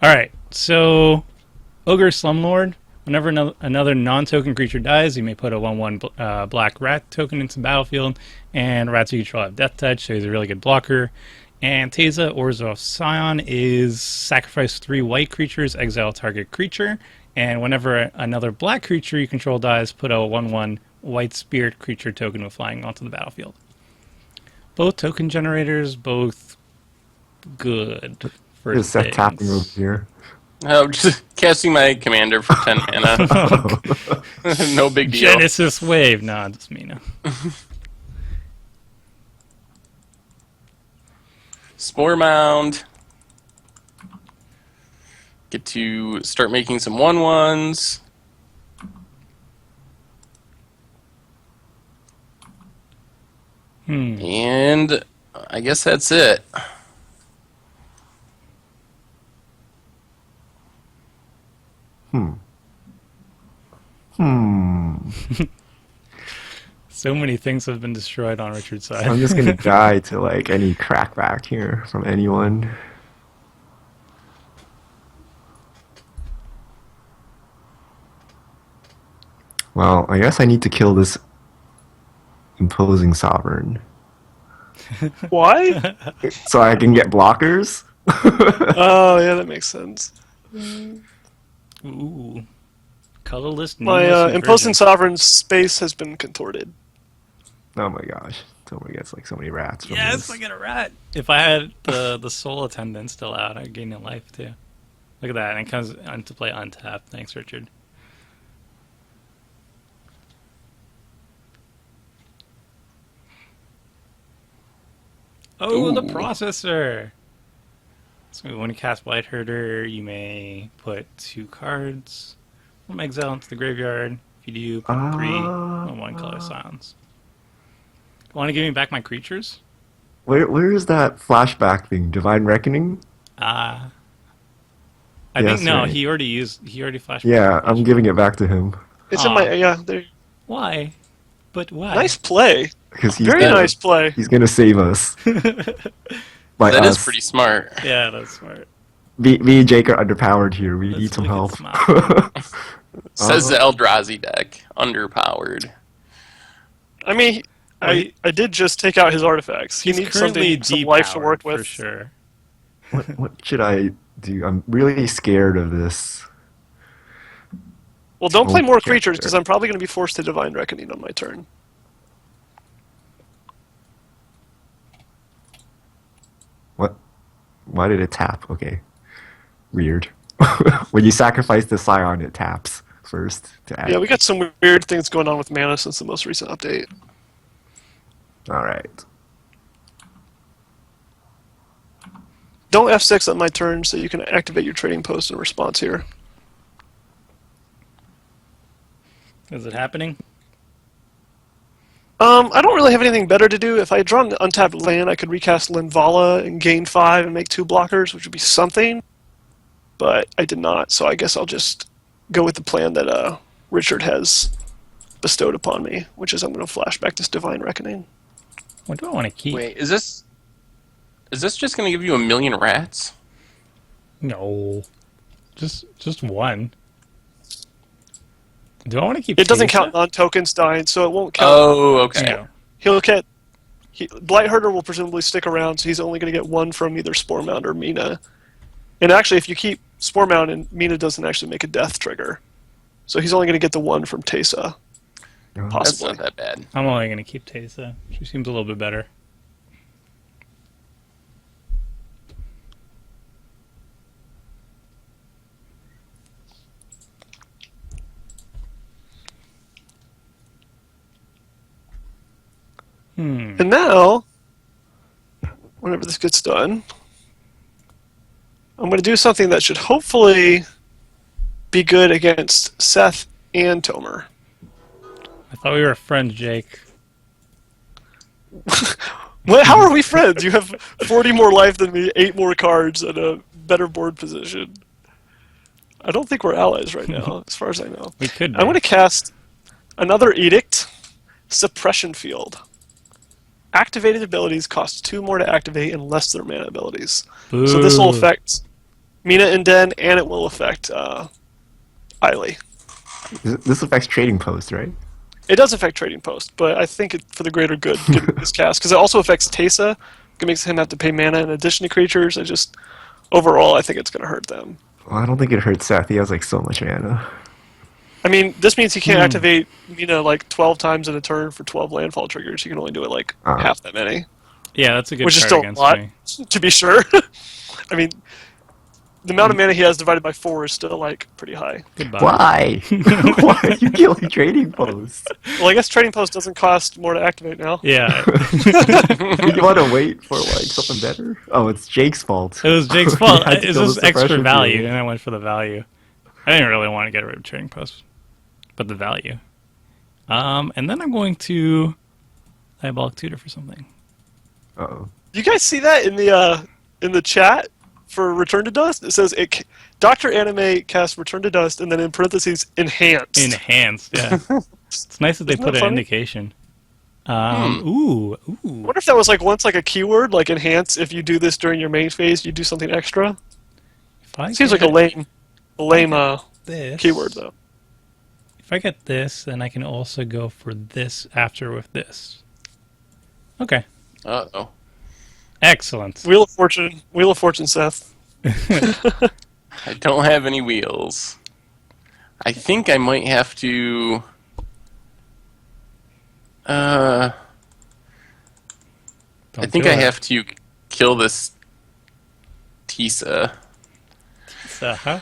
Alright, so Ogre Slumlord. Whenever another non-token creature dies, you may put a 1/1 black rat token into the battlefield, and rats you control have Death Touch, so he's a really good blocker. And Tesa, Orzhov Scion, is sacrifice 3 white creatures, exile target creature, and whenever another black creature you control dies, put a 1/1 white spirit creature token with flying onto the battlefield. Both token generators, both good for There's Seth things. tapping over here. Oh, just casting my commander for 10 mana. No big deal. Genesis Wave. Nah, just Mina. Spore Mound. Get to start making some 1/1s. And I guess that's it. So many things have been destroyed on Richard's side. I'm just gonna die to like any crackback here from anyone. Well, I guess I need to kill this imposing sovereign Why? so I can get blockers. Oh, yeah, that makes sense. Ooh. Colorless. My nameless imposing inversion. sovereign's space has been contorted. Oh my gosh, Tomer gets like so many rats from Yes, this. I get a rat. If I had the soul attendant still out, I'd gain a life too. Look at that, and it comes into play untapped. Thanks, Richard. Oh, the Ooh. processor. So when you cast Blight Herder, you may put 2 cards from exile into the graveyard. If you do, put 3 on 1 color silence. Want to give me back my creatures? Where is that flashback thing? Divine Reckoning? I Yes, think no. right. He already flashed. Yeah, my I'm giving it back to him It's in my there. Why? But why? Nice play. because he's Very nice play. He's gonna save us. By That us. is pretty smart. Yeah, that's smart. Me and Jake are underpowered here. We That's need some wicked help. smart. Says the Eldrazi deck. Underpowered. I mean, I did just take out his artifacts. He He's needs currently some life to work depowered, with. for sure. What should I do? I'm really scared of this. Well, don't play Oh, more character. creatures because I'm probably going to be forced to Divine Reckoning on my turn. What? Why did it tap? Okay. Weird. When you sacrifice the Scion, it taps first to add. Yeah, we got some weird things going on with mana since the most recent update. Alright. Don't F6 on my turn so you can activate your trading post in response here. Is it happening? I don't really have anything better to do. If I had drawn an untapped land, I could recast Linvala and gain 5 and make 2 blockers, which would be something. But I did not, so I guess I'll just go with the plan that Richard has bestowed upon me, which is I'm going to flash back this Divine Reckoning. What do I want to keep? Wait, is this just going to give you 1,000,000 rats? No, just one. Do I want to keep? It doesn't Tesa? count non-tokens dying, so it won't count. Oh, okay. No. He'll get... Blight Herder will presumably stick around, so he's only going to get 1 from either Spore Mound or Mina. And actually, if you keep Spore Mound, and Mina doesn't actually make a death trigger. So he's only going to get the 1 from Tesa. Oh. That's Possibly. not that bad. I'm only going to keep Tesa. She seems a little bit better. And now, whenever this gets done, I'm going to do something that should hopefully be good against Seth and Tomer. I thought we were friends, Jake. How are we friends? You have 40 more life than me, 8 more cards, and a better board position. I don't think we're allies right now, as far as I know. We could be. I want to cast another Edict, Suppression Field. Activated abilities cost 2 more to activate unless they're mana abilities. Boo. So this will affect Mina and Den, and it will affect Ayli. This affects Trading Post, right? It does affect Trading Post, but I think for the greater good, get this cast, because it also affects Teysa. It makes him have to pay mana in addition to creatures. Overall, I think it's going to hurt them. Well, I don't think it hurts Seth. He has like so much mana. I mean, this means he can't activate Mina like 12 times in a turn for 12 landfall triggers. He can only do it like half that many. Yeah, that's a good Which is card still a against lot, me. to be sure. I mean, the amount of mana he has divided by 4 is still like pretty high. Goodbye. Why? Why are you killing Trading Post? Well, I guess Trading Post doesn't cost more to activate now. Yeah. You want to wait for like something better? Oh, it's Jake's fault. It was Jake's fault. I had to It's kill the just extra suppression value, field. and I went for the value. I didn't really want to get rid of Trading Post, but the value. And then I'm going to Diabolic Tutor for something. Uh-oh. You guys see that in the chat for Return to Dust? It says Dr. Anime casts Return to Dust, and then in parentheses, enhanced. Enhanced, yeah. It's nice that they Isn't put that an funny? indication. Ooh. I wonder if that was like once like a keyword, like enhance. If you do this during your main phase, you do something extra. If I Seems like get a lame this, keyword though. If I get this, then I can also go for this after with this. Okay. Uh-oh. Excellent. Wheel of Fortune, Seth. I don't have any wheels. I think I might have to... I think I have to kill this Teysa. Uh-huh.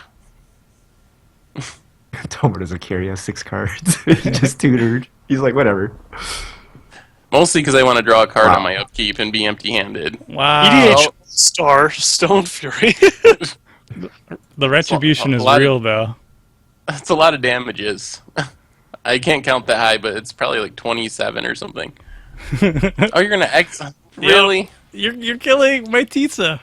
Tomer doesn't carry. He has 6 cards. He just tutored. He's like, whatever. Mostly because I want to draw a card Wow. on my upkeep and be empty-handed. Wow. EDH Star Stone Fury. The retribution a is lot of- real, though. That's a lot of damages. I can't count that high, but it's probably like 27 or something. Oh, you're gonna really? You're killing my Teysa.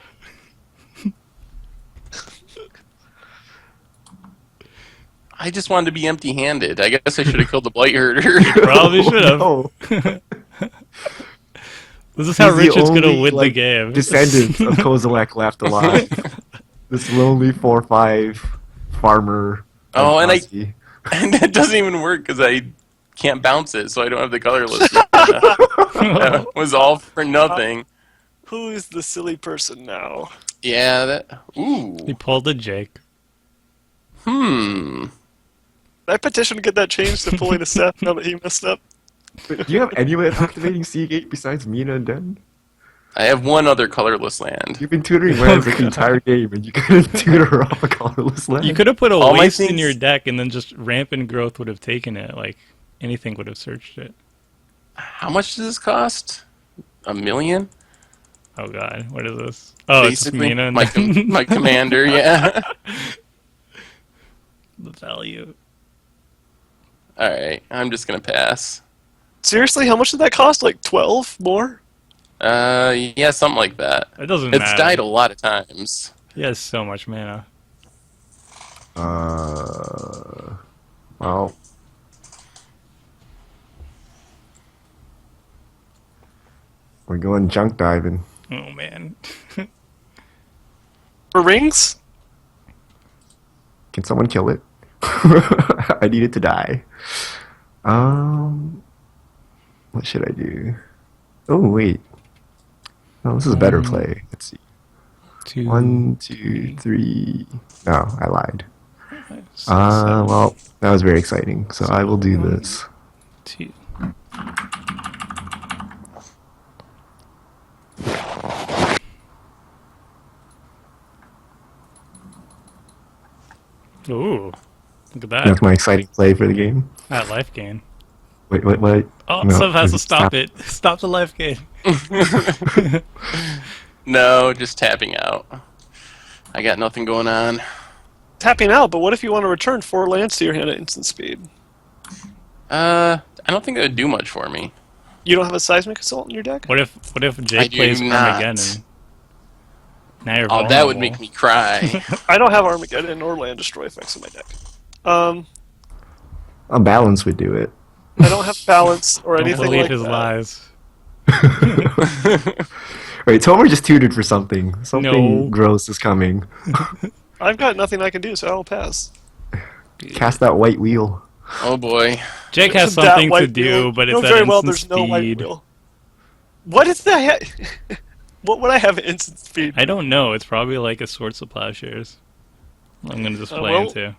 I just wanted to be empty-handed. I guess I should have killed the Blight Herder. Probably should have. No. This is how He's the Richard's gonna only, win the like, game. Descendants of Kozilek left alive. This lonely 4/5 farmer. Oh, and eldrazi. And that doesn't even work because I can't bounce it, so I don't have the colorless. That was all for nothing. Who is the silly person now? Yeah, that... Ooh. He pulled a Jake. I petition to get that changed to pulling a Seth now that he messed up. Do you have any way of activating Seagate besides Mina and Den? I have one other colorless land. You've been tutoring lands like the entire game, and you couldn't tutor off a colorless land. You could have put a All my waste in things- your deck, and then just rampant growth would have taken it. Like anything would have searched it. How much does this cost? $1 million? Oh god, what is this? Oh, it's just Basically, Mina and my commander, yeah. the value. Alright, I'm just gonna pass. Seriously, how much did that cost? Like 12 more? Yeah, something like that. It doesn't It's matter. died a lot of times. He has so much mana. Well. We're going junk diving. Oh man. For rings? Can someone kill it? I need it to die. What should I do? Oh wait. Oh, this is a better play. Let's see. 2, 1, 2, 3. No, I lied. 5, 6, 7, Well, that was very exciting. So I will do this. 2. Ooh, look at that. That's my exciting play for the game. That life gain. Wait, what? Oh, No, Seth has to stop stop. it. Stop the life gain. No, just tapping out. I got nothing going on. Tapping out, but what if you want to return 4 lands to your hand at instant speed? I don't think that would do much for me. You don't have a Seismic Assault in your deck? What if Jake do plays not. Armageddon? Now you're Oh, vulnerable. that would make me cry. I don't have Armageddon or Land Destroy effects in my deck. A balance would do it. I don't have balance or Don't anything believe like his that. lies. Wait, Tomer just tutored for something. Something No. gross is coming. I've got nothing I can do, so I'll pass. Cast that white wheel. Oh boy. Jake has That something to white do, wheel- but you it's know at very well instant there's no white speed. wheel. What is that? What would I have at instant speed? I don't know. It's probably like a Swords of Plowshares. I'm going to display well- into.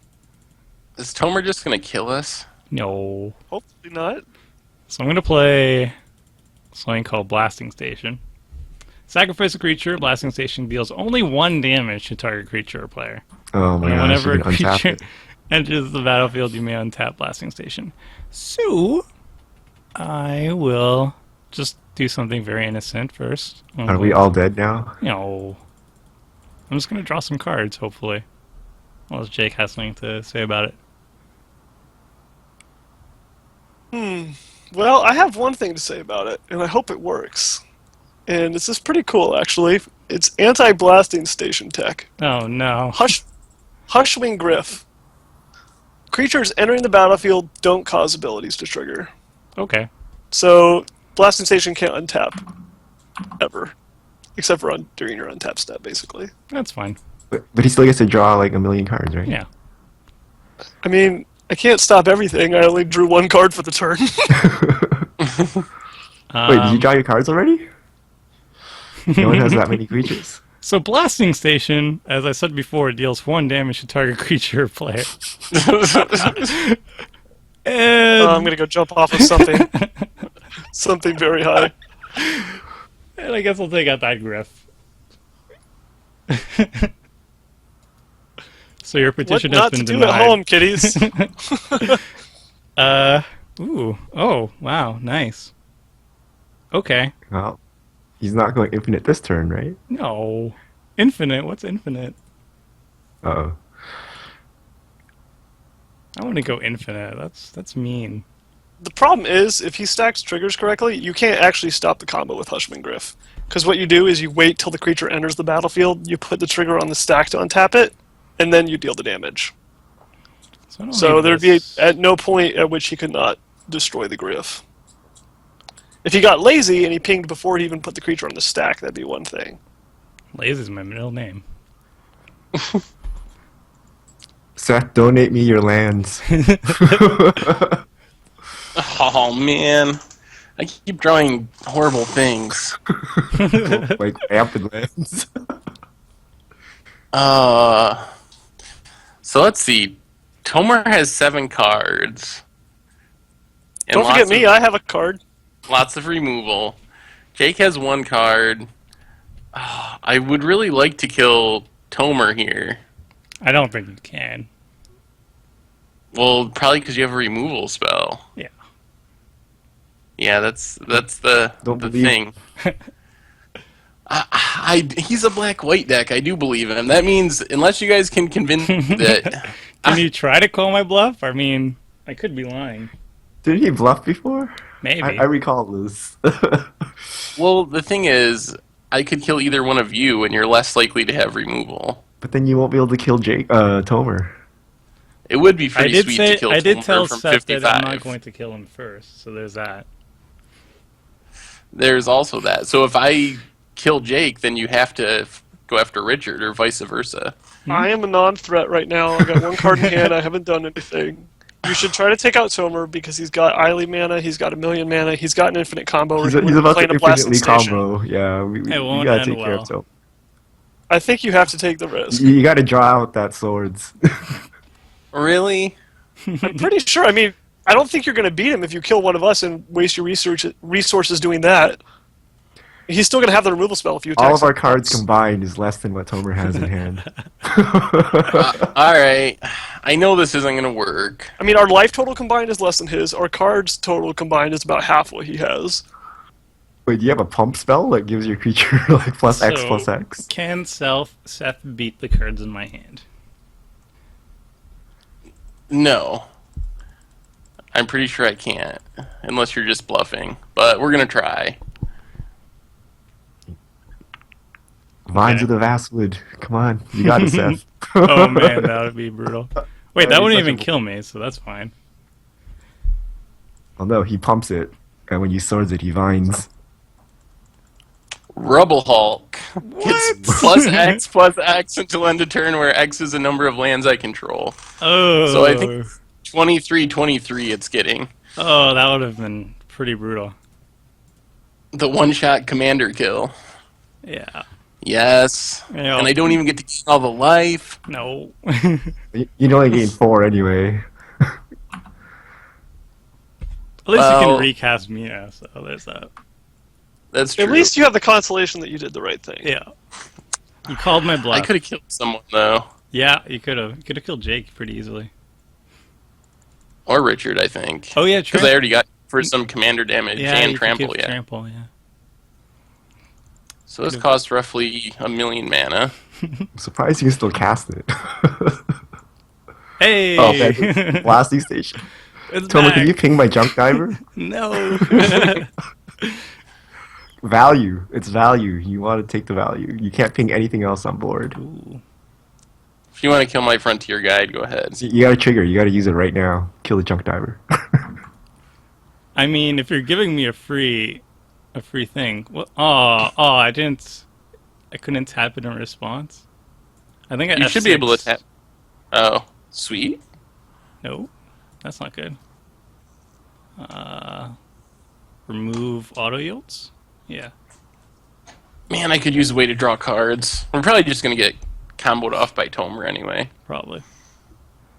Is Tomer just gonna kill us? No. Hopefully not. So I'm going to play something called Blasting Station. Sacrifice a creature. Blasting Station deals only 1 damage to target creature or player. Oh my And gosh, whenever you a can untap creature it. enters the battlefield, you may untap Blasting Station. So, I will just do something very innocent first. Are we all dead now? No. I'm just going to draw some cards, hopefully. Unless Jake has something to say about it. Well, I have one thing to say about it, and I hope it works. And this is pretty cool, actually. It's anti-blasting station tech. Oh, no. Hushwing Griff. Creatures entering the battlefield don't cause abilities to trigger. Okay. So, blasting station can't untap. Ever. Except for during your untap step, basically. That's fine. But he still gets to draw like a million cards, right? Yeah. I mean, I can't stop everything. I only drew 1 card for the turn. Wait, did you draw your cards already? No one has that many creatures. So Blasting Station, as I said before, deals 1 damage to target creature or player. And, I'm gonna go jump off of something. Something very high. and I guess I'll take out that Griff. So your What petition has not been to do denied. at home, kiddies? Ooh. Oh, wow. Nice. Okay. Well, he's not going infinite this turn, right? No. Infinite? What's infinite? Uh-oh. I want to go infinite. That's mean. The problem is, if he stacks triggers correctly, you can't actually stop the combo with Hushman Griff. Because what you do is you wait till the creature enters the battlefield, you put the trigger on the stack to untap it, and then you deal the damage. So, I don't So need there'd this. be at no point at which he could not destroy the Griff. If he got lazy and he pinged before he even put the creature on the stack, that'd be one thing. Lazy is my middle name. Seth, donate me your lands. Oh man. I keep drawing horrible things. Like amped lands. So let's see. Tomer has 7 cards. And Don't forget lots me, of- I have a card. Lots of removal. Jake has 1 card. I would really like to kill Tomer here. I don't think you can. Well, probably because you have a removal spell. Yeah. Yeah, that's the Don't the believe- thing. He's a black-white deck. I do believe him. That means unless you guys can convince me that Can you try to call my bluff? I mean, I could be lying. Did he bluff before? Maybe. I recall this. well, the thing is, I could kill either one of you, and you're less likely to have removal. But then you won't be able to kill Tomer. It would be pretty I did sweet say to kill I did Tomer tell from Seth 55. that I'm not going to kill him first, so there's that. There's also that. So if I kill Jake, then you have to go after Richard, or vice versa. I am a non-threat right now. I got 1 card in hand. I haven't done anything. You should try to take out Tomer because he's got Ayli mana, he's got a million mana, he's got an infinite combo. He's when about to playing a blasting infinitely station. combo. Yeah, we It won't gotta end take care of well. Tomer. I think you have to take the risk. You gotta draw out that swords. Really? I'm pretty sure. I mean, I don't think you're going to beat him if you kill one of us and waste your resources doing that. He's still going to have the removal spell if you attack. All of our something cards else. combined is less than what Tomer has in hand. All right. I know this isn't going to work. I mean, our life total combined is less than his. Our cards total combined is about half what he has. Wait, do you have a pump spell that gives your creature like plus X So, plus X? Can Seth beat the cards in my hand? No. I'm pretty sure I can't. Unless you're just bluffing. But we're going to try. Vines Okay. of the Vastwood. Come on, you got it, Seth. Oh man, that would be brutal. Wait, that That'd be wouldn't such even a- kill me, so that's fine. Oh no, he pumps it, and when you swords it, he vines. Rubble Hulk. It's plus X until end of turn, where X is the number of lands I control. Oh. So I think 23-23 it's getting. Oh, that would have been pretty brutal. The one-shot commander kill. Yeah. Yes. Yeah. And I don't even get to gain all the life. No. You'd only gain 4 anyway. At least you Well- can recast Mina, so there's that. That's true. At least you have the consolation that you did the right thing. Yeah. You called my I bluff. could have killed someone, though. Yeah, you could have. You could have killed Jake pretty easily. Or Richard, I think. Oh yeah, Because I already got for some commander damage yeah, and you could trample, give yeah. Trample, yeah. So this costs roughly 1 million mana. I'm surprised you can still cast it. Hey! Oh, man, blasting station. It's Tomer, back. can you ping my junk diver? No. Value. It's value. You want to take the value. You can't ping anything else on board. Ooh. If you want to kill my frontier guide, go ahead. You got to trigger. You got to use it right now. Kill the junk diver. I mean, if you're giving me a free thing, what? I couldn't tap it in response. I think You should be able to tap. Oh, sweet. No, that's not good. Remove auto yields. Yeah. Man, I could use a way to draw cards. We're probably just going to get comboed off by Tomer anyway. Probably.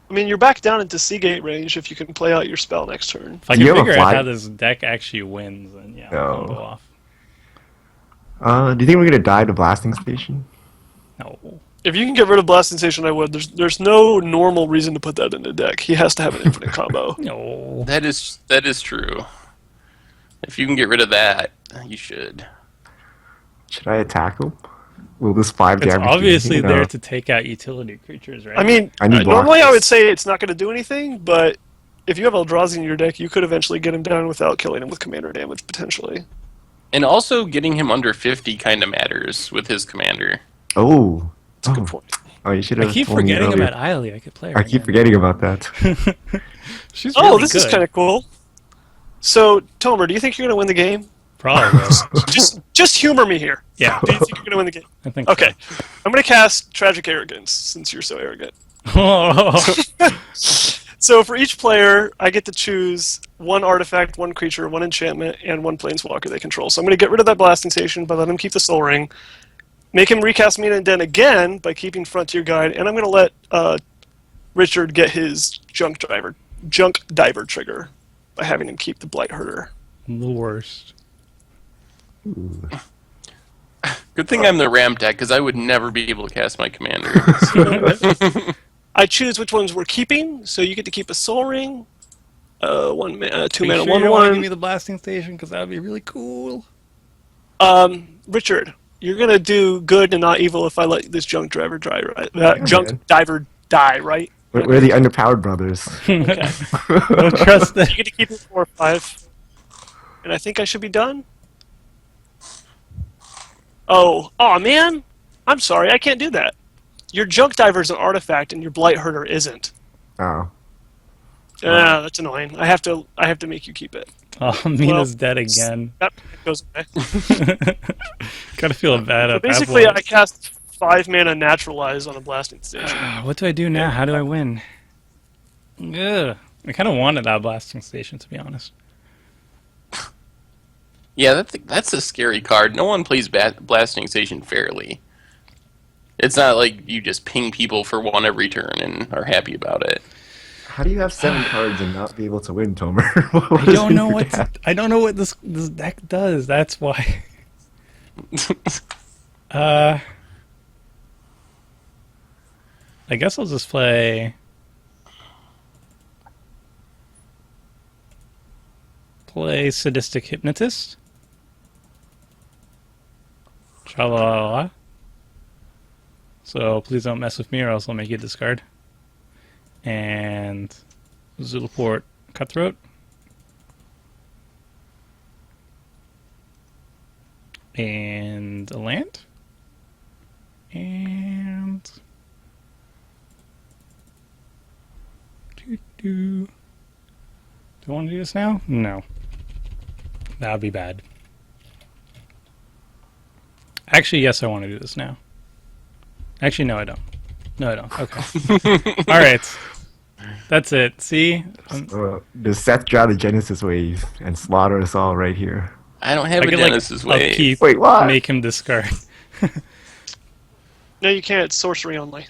I mean, you're back down into Seagate range if you can play out your spell next turn. If I Do you can have a figure out flag? how this deck actually wins, then yeah, I'll go No. off. Do you think we're going to die to blasting station? No. If you can get rid of Blasting Station, I would. There's no normal reason to put that in the deck. He has to have an infinite combo. No. That is true. If you can get rid of that, you should. Should I attack him? Will this 5 It's damage do obviously anything? there No. to take out utility creatures, right? I mean, I need normally I blockers. would say it's not going to do anything, but if you have Eldrazi in your deck, you could eventually get him down without killing him with commander damage, potentially. And also getting him under 50 kind of matters with his commander. Oh. That's a good point. Oh, you should I have keep told me forgetting earlier. about Ayli. I could play her. I keep again. forgetting about that. She's Oh, really this good. is kind of cool. So, Tomer, do you think you're going to win the game? Probably. Just humor me here. Yeah. Do you think you're going to win the game? I think. Okay. I'm going to cast Tragic Arrogance, since you're so arrogant. So. So for each player, I get to choose one artifact, one creature, one enchantment, and one planeswalker they control. So I'm going to get rid of that Blasting Station by letting him keep the Soul Ring, make him recast Mina and Den again by keeping Frontier Guide, and I'm going to let Richard get his Junk Diver trigger by having him keep the Blight Herder. The worst. Good thing I'm the ramp deck, because I would never be able to cast my commander. I choose which ones we're keeping, so you get to keep a Soul Ring, 2 Make mana, sure you 1/1. don't want to give me the blasting station because that would be really cool. Richard, you're gonna do good and not evil if I let this Junk Driver die, right? Yeah, Junk man. Diver die, right? We're the underpowered brothers. Okay. Don't trust You it. get to keep it 4 or 5. And I think I should be done. Oh man! I'm sorry, I can't do that. Your Junk Diver is an artifact, and your Blight Herder isn't. Oh. That's annoying. I have to make you keep it. Oh, Mina's dead again. That goes away. Gotta feel bad So at basically, that I cast 5 mana Naturalize on a Blasting Station. point. What do I do now? How do I win? Ugh. I kind of wanted that blasting station, to be honest. Yeah, that's a scary card. No one plays Blasting Station fairly. It's not like you just ping people for one every turn and are happy about it. How do you have 7 cards and not be able to win, Tomer? I don't know what I don't know what this deck does. That's why. I guess I'll just play Sadistic Hypnotist. Tra-la-la-la. So please don't mess with me or else I'll make you discard. And Zulaport Cutthroat. And a land. And... Do I want to do this now? No. That would be bad. Actually, yes, I want to do this now. Actually, no, I don't. No, I don't. Okay. All right. That's it. See? Does Seth draw the Genesis wave and slaughter us all right here? I don't have a Genesis wave. Upkeep, Wait, what? make him discard. No, you can't. It's sorcery only.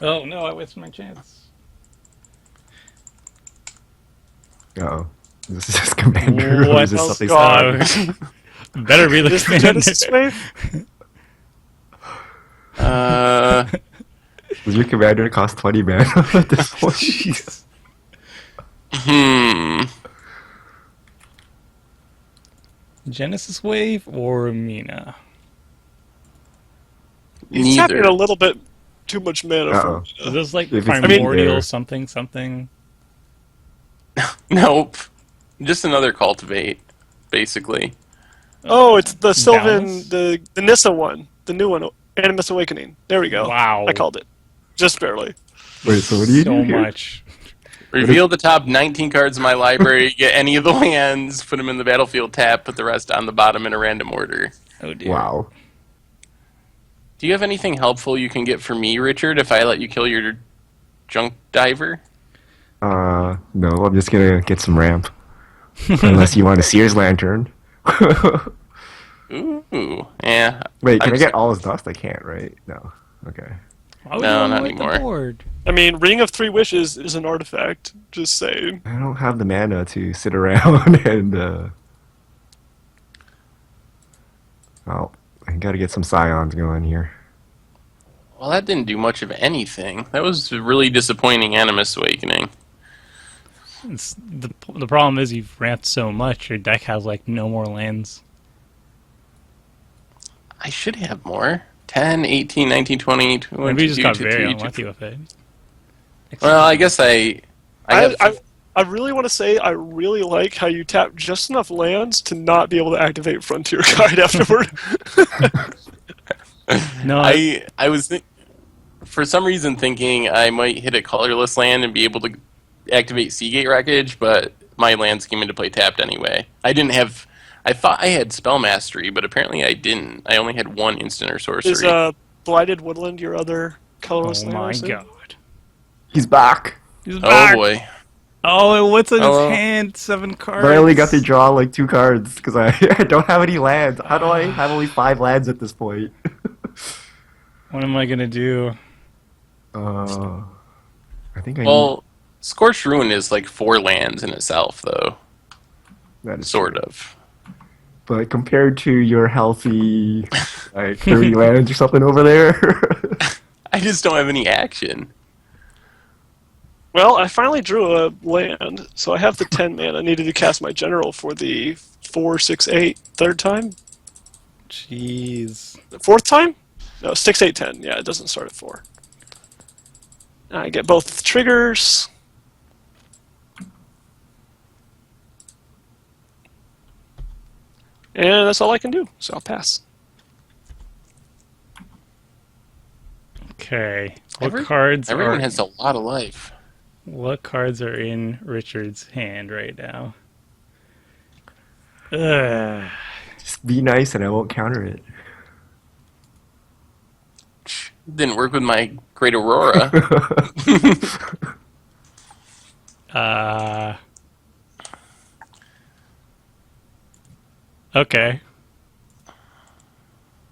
Oh, no, I wasted my chance. Uh-oh. Is this his commander? Or What? is this Oh, something God. solid? Better be the Is the Genesis commander. wave? Does your commander cost 20 mana at this point? Jeez. Genesis Wave or Mina? He's tapping Neither. a little bit too much mana Uh-oh. for Is this like If it's primordial Mina. something? Nope. Just another cultivate, basically. Oh, it's the Sylvan, Balance? the Nissa one, the new one, Animus Awakening. There we go. Wow. I called it. Just barely. Wait, so what do you So do here? much. Reveal the top 19 cards in my library, get any of the lands, put them in the battlefield tap, put the rest on the bottom in a random order. Oh dear. Wow. Do you have anything helpful you can get for me, Richard, if I let you kill your junk diver? No, I'm just gonna get some ramp. Unless you want a Sears Lantern. Ooh, yeah. Wait, can I just- get all his dust? I can't, right? No. Okay. Why would No, you wanna not wipe the anymore. board? I mean, Ring of Three Wishes is an artifact. Just saying. I don't have the mana to sit around and, well, I gotta get some Scions going here. Well, that didn't do much of anything. That was a really disappointing Animus Awakening. It's, the problem is you've ramped so much, your deck has like no more lands. I should have more. 10, 18, 19, 20, 21, Maybe you just 22, got very 23, unlucky with it. Well, I guess I I really want to say I really like how you tap just enough lands to not be able to activate Frontier Guide afterward. No, I was for some reason thinking I might hit a colorless land and be able to activate Seagate Wreckage, but my lands came into play tapped anyway. I thought I had Spell Mastery, but apparently I didn't. I only had one instant or sorcery. Is Blighted Woodland your other colorless oh land? my I see? god. He's back! He's Oh back. boy. Oh, what's in Hello. his hand? 7 cards. But I only got to draw like 2 cards because I don't have any lands. How do I have only 5 lands at this point? What am I gonna do? I think I Well, Scorched Ruin is like 4 lands in itself, though. need that is Sort true. of. But compared to your healthy like 30 lands or something over there, I just don't have any action. Well, I finally drew a land, so I have the 10 mana needed to cast my general for the 4, 6, 8 third time. Jeez. Fourth time? No, 6, 8, 10. Yeah, it doesn't start at 4. I get both triggers. And that's all I can do, so I'll pass. Okay. What cards Everyone are has a lot of life. what cards are in Richard's hand right now? Ugh. just be nice and I won't counter it. Didn't work with my Great Aurora. Okay.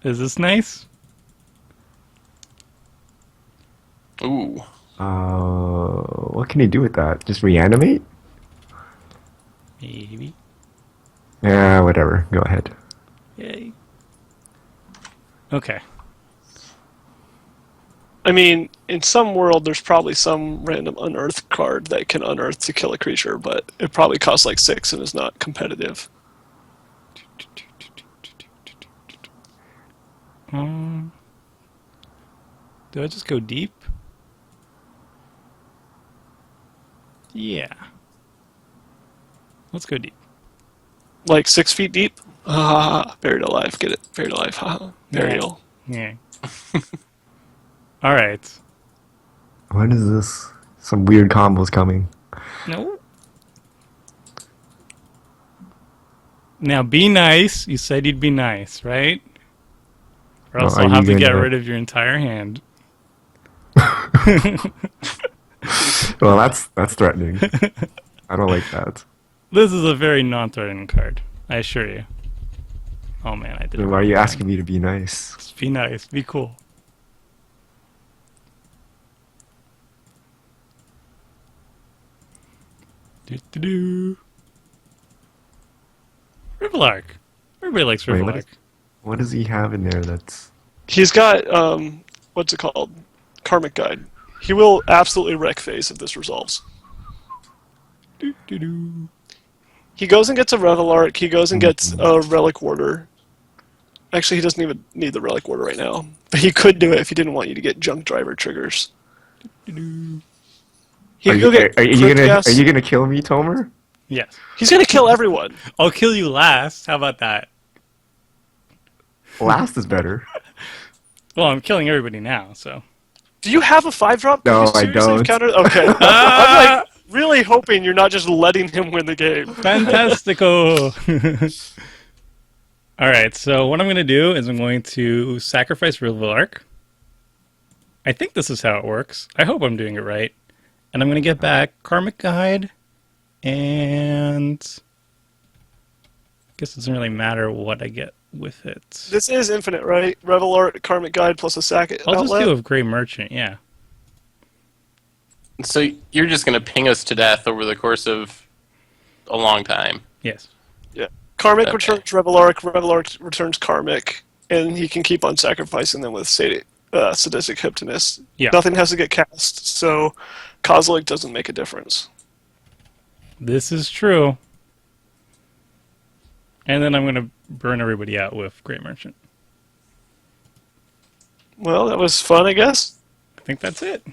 Is this nice? Ooh. What can you do with that? Just reanimate? Maybe. Yeah, whatever. Go ahead. Yay. Okay. I mean, in some world, there's probably some random unearthed card that can unearth to kill a creature, but it probably costs like 6 and is not competitive. Do I just go deep? Yeah. Let's go deep. Like 6 feet deep? Ah, buried alive. Get it? Buried alive. Haha. Burial. Yeah. All right. What is this? Some weird combos coming. No. Now be nice. You said you'd be nice, right? Or else Well, I'll are have you to get gonna- rid of your entire hand. Well, that's threatening. I don't like that. This is a very non-threatening card. I assure you. Oh man, I did it. Then why are you asking me to be nice? Just be nice. Be cool. Do. Rivalark. Everybody likes Wait, Rivalark. what does he have in there that's... He's got, what's it called? Karmic Guide. He will absolutely wreck face if this resolves. Do. He goes and gets a Revelark. He goes and gets a Relic Warder. Actually, he doesn't even need the Relic Warder right now. But he could do it if he didn't want you to get Junk Driver triggers. He Are could go get you Crypt gonna kill me, Tomer? Yes. He's gonna kill everyone. I'll kill you last. How about that? Last is better. Well, I'm killing everybody now, so. Do you have a 5-drop? No, You I seriously don't. countered- Okay. I'm like really hoping you're not just letting him win the game. Fantastico! Alright, so what I'm going to do is I'm going to sacrifice Rivalark. I think this is how it works. I hope I'm doing it right. And I'm going to get back Karmic Guide, and I guess it doesn't really matter what I get with it. This is infinite, right? Revelark, Karmic Guide plus a sack I'll just outlet. do a Great Merchant, yeah. So you're just going to ping us to death over the course of a long time. Yes. Yeah. Karmic Okay. returns Revelark, Revelark returns Karmic, and he can keep on sacrificing them with sadistic Hypnotist. Yeah. Nothing has to get cast, so Kozilek doesn't make a difference. This is true. And then I'm going to burn everybody out with Great Merchant. Well, that was fun, I guess. I think that's it.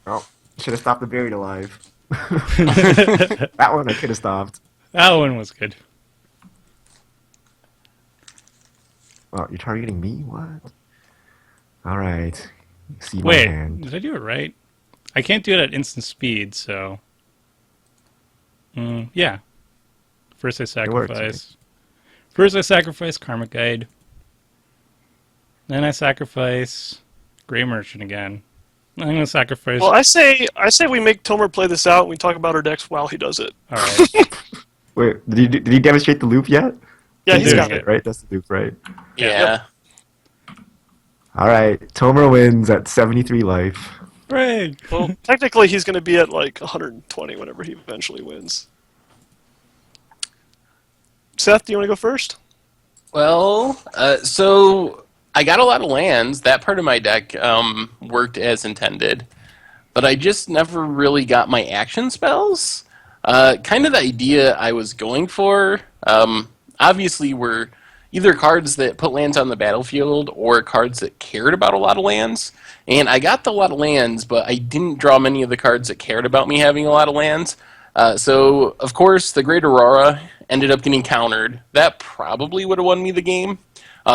Oh, should have stopped the buried alive. That one I could have stopped. That one was good. Oh, you're targeting me? What? All right. See my Wait, hand. did I do it right? I can't do it at instant speed, so... yeah. First I works, sacrifice... First I sacrifice Karmic Guide. Then I sacrifice Grey Merchant again. I'm going to sacrifice... Well, I say we make Tomer play this out and we talk about our decks while he does it. Alright. Wait, did he demonstrate the loop yet? Yeah, he's Doing got it. Right, that's the loop, right? Yeah. All right, Tomer wins at 73 life. Hooray! Well, technically he's going to be at like 120 whenever he eventually wins. Seth, do you want to go first? Well, so I got a lot of lands. That part of my deck worked as intended, but I just never really got my action spells. Kind of the idea I was going for, obviously, were either cards that put lands on the battlefield or cards that cared about a lot of lands. And I got a lot of lands, but I didn't draw many of the cards that cared about me having a lot of lands. So, of course, the Great Aurora ended up getting countered. That probably would have won me the game.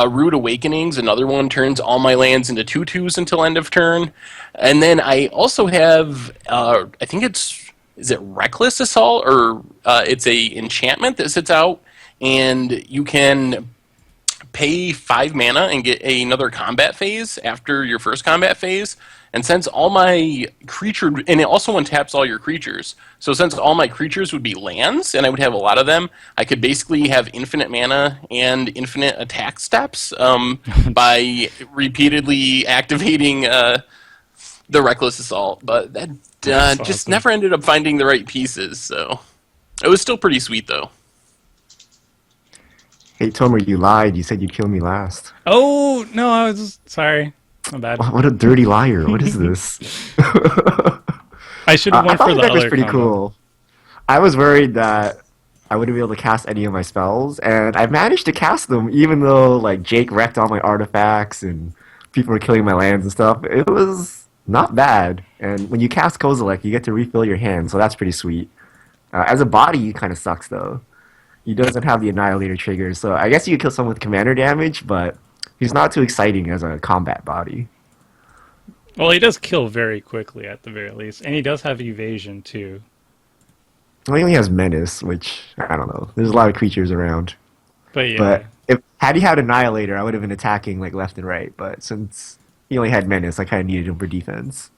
Rude Awakenings, another one, turns all my lands into 2/2s until end of turn. And then I also have, I think is it Reckless Assault? Or it's a enchantment that sits out, and you can pay 5 mana and get another combat phase after your first combat phase. And since all my and it also untaps all your creatures. So since all my creatures would be lands, and I would have a lot of them, I could basically have infinite mana and infinite attack steps by repeatedly activating the Reckless Assault. But that That's just awesome. never ended up finding the right pieces. So it was still pretty sweet, though. Hey, Tomer, you lied. You said you'd kill me last. Oh no, I was just, sorry. My bad. What a dirty liar. What is this? I should have I went thought for the the deck was other pretty combo. cool. I was worried that I wouldn't be able to cast any of my spells, and I managed to cast them even though like Jake wrecked all my artifacts and people were killing my lands and stuff. It was not bad. And when you cast Kozilek, you get to refill your hand, so that's pretty sweet. As a body, he kind of sucks though. He doesn't have the Annihilator trigger, so I guess you could kill someone with commander damage, but he's not too exciting as a combat body. Well, he does kill very quickly at the very least, and he does have evasion too. Well, he only has menace, which I don't know. There's a lot of creatures around. But yeah, But if had he had Annihilator, I would have been attacking like left and right. But since he only had menace, I kind of needed him for defense.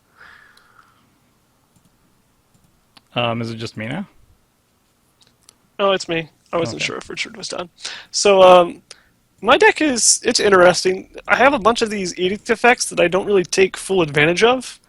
is it just me now? Oh, it's me. I wasn't Okay. sure if Richard was done. So, my deck it's interesting. I have a bunch of these edict effects that I don't really take full advantage of.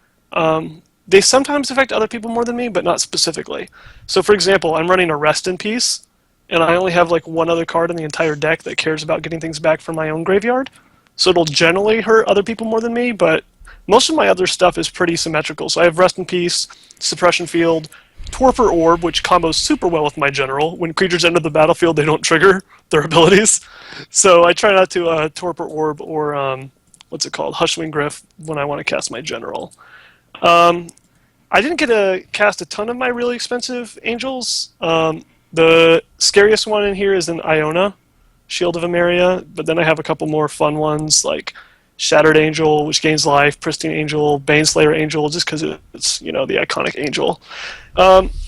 They sometimes affect other people more than me, but not specifically. So, for example, I'm running a Rest in Peace, and I only have like one other card in the entire deck that cares about getting things back from my own graveyard. So it'll generally hurt other people more than me, but most of my other stuff is pretty symmetrical. So I have Rest in Peace, Suppression Field, Torpor Orb, which combos super well with my general. When creatures enter the battlefield, they don't trigger their abilities. So I try not to Torpor Orb or, what's it called, Hushwing Griff when I want to cast my general. I didn't get to cast a ton of my really expensive angels. The scariest one in here is an Iona, Shield of Emeria, but then I have a couple more fun ones like Shattered Angel, which gains life, Pristine Angel, Baneslayer Angel, just because it's, the iconic angel.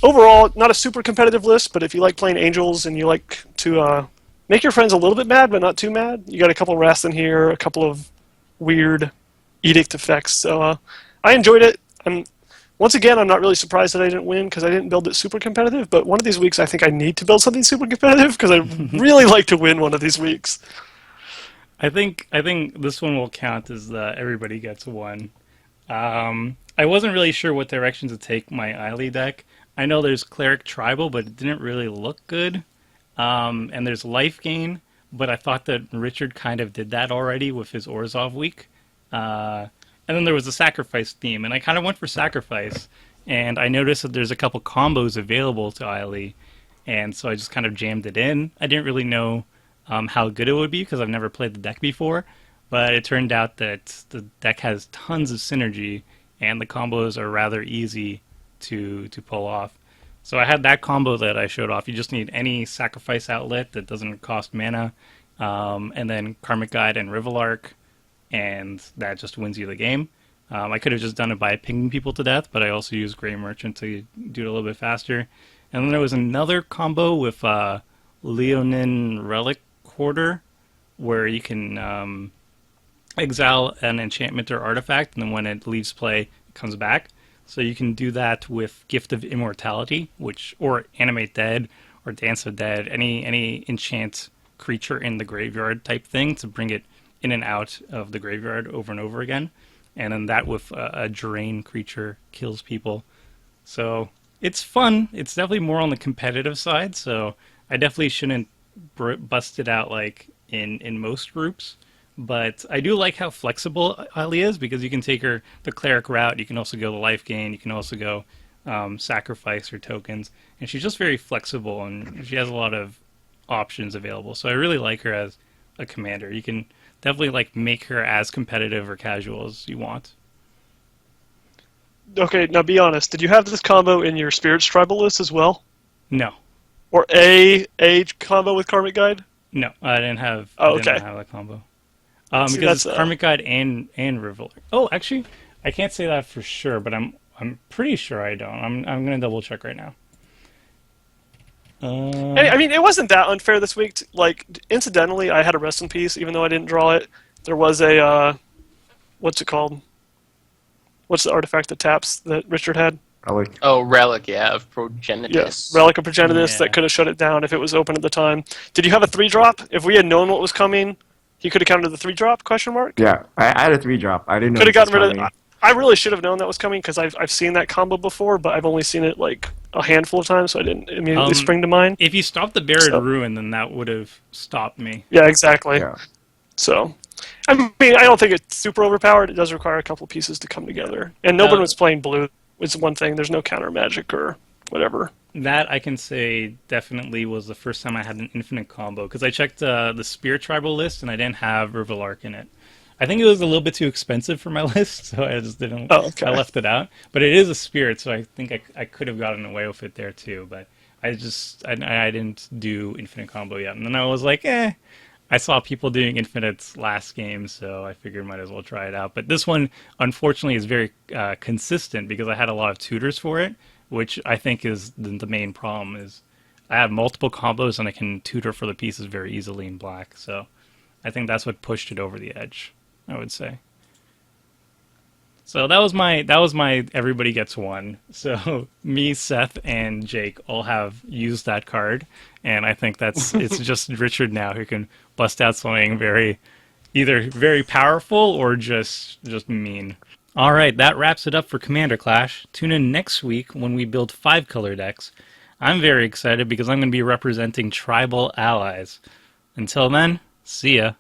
Overall, not a super competitive list, but if you like playing angels and you like to make your friends a little bit mad, but not too mad, you got a couple Wraths in here, a couple of weird edict effects. So I enjoyed it. Once again, I'm not really surprised that I didn't win because I didn't build it super competitive, but one of these weeks I think I need to build something super competitive because I really like to win one of these weeks. I think this one will count as everybody gets one. I wasn't really sure what direction to take my Ayli deck. I know there's Cleric Tribal, but it didn't really look good. And there's Life Gain, but I thought that Richard kind of did that already with his Orzhov week. And then there was a Sacrifice theme, and I kind of went for Sacrifice. And I noticed that there's a couple combos available to Ayli, and so I just kind of jammed it in. I didn't really know how good it would be because I've never played the deck before, but it turned out that the deck has tons of synergy, and the combos are rather easy to pull off. So I had that combo that I showed off. You just need any Sacrifice outlet that doesn't cost mana, and then Karmic Guide and Rivalark, and that just wins you the game. I could have just done it by pinging people to death, but I also used Grey Merchant to do it a little bit faster. And then there was another combo with Leonin Relic Quarter, where you can exile an enchantment or artifact, and then when it leaves play, it comes back. So you can do that with Gift of Immortality, or Animate Dead, or Dance of Dead, any enchant creature in the graveyard type thing to bring it in and out of the graveyard over and over again. And then that with a drain creature kills people. So it's fun. It's definitely more on the competitive side, so I definitely shouldn't bust it out like in most groups. But I do like how flexible Ayli is, because you can take her the cleric route, you can also go the life gain, you can also go sacrifice or tokens, and she's just very flexible and she has a lot of options available. So I really like her as a commander. You can definitely make her as competitive or casual as you want. Okay, now be honest. Did you have this combo in your Spirits Tribal list as well? No. Or a combo with Karmic Guide? No, I didn't have. Oh, I didn't okay. have that combo. See, Because that's, it's Karmic Guide and Rivalar. Oh, actually, I can't say that for sure, but I'm pretty sure I don't. I'm gonna double check right now. Hey, I mean, it wasn't that unfair this week. Incidentally, I had a Rest in Peace, even though I didn't draw it. There was a, what's it called? What's the artifact that taps that Richard had? Relic. Oh, Relic, yeah, of Progenitus. Yes, Relic of Progenitus Yeah. that could have shut it down if it was open at the time. Did you have a 3-drop? If we had known what was coming, he could have countered the 3-drop, question mark? Yeah, I had a 3-drop. I didn't know Could have this was gotten rid of coming. I really should have known that was coming because I've seen that combo before, but I've only seen it a handful of times, so I didn't immediately spring to mind. If you stopped the Buried Ruin, then that would have stopped me. Yeah, exactly. Yeah. So, I mean, I don't think it's super overpowered. It does require a couple pieces to come together. And no one was playing blue. It's one thing. There's no counter magic or whatever. That I can say definitely was the first time I had an infinite combo, because I checked the Spear Tribal list and I didn't have Rivalark in it. I think it was a little bit too expensive for my list, so I just didn't. Oh, okay. I left it out. But it is a spirit, so I think I could have gotten away with it there too. But I didn't do infinite combo yet, and then I was like, I saw people doing infinites last game, so I figured might as well try it out. But this one, unfortunately, is very consistent because I had a lot of tutors for it, which I think is the main problem. Is I have multiple combos and I can tutor for the pieces very easily in black. So I think that's what pushed it over the edge, I would say. So that was my everybody gets one. So me, Seth, and Jake all have used that card, and I think it's just Richard now who can bust out something either very powerful or just mean. All right, that wraps it up for Commander Clash. Tune in next week when we build 5-color decks. I'm very excited because I'm going to be representing tribal allies. Until then, see ya.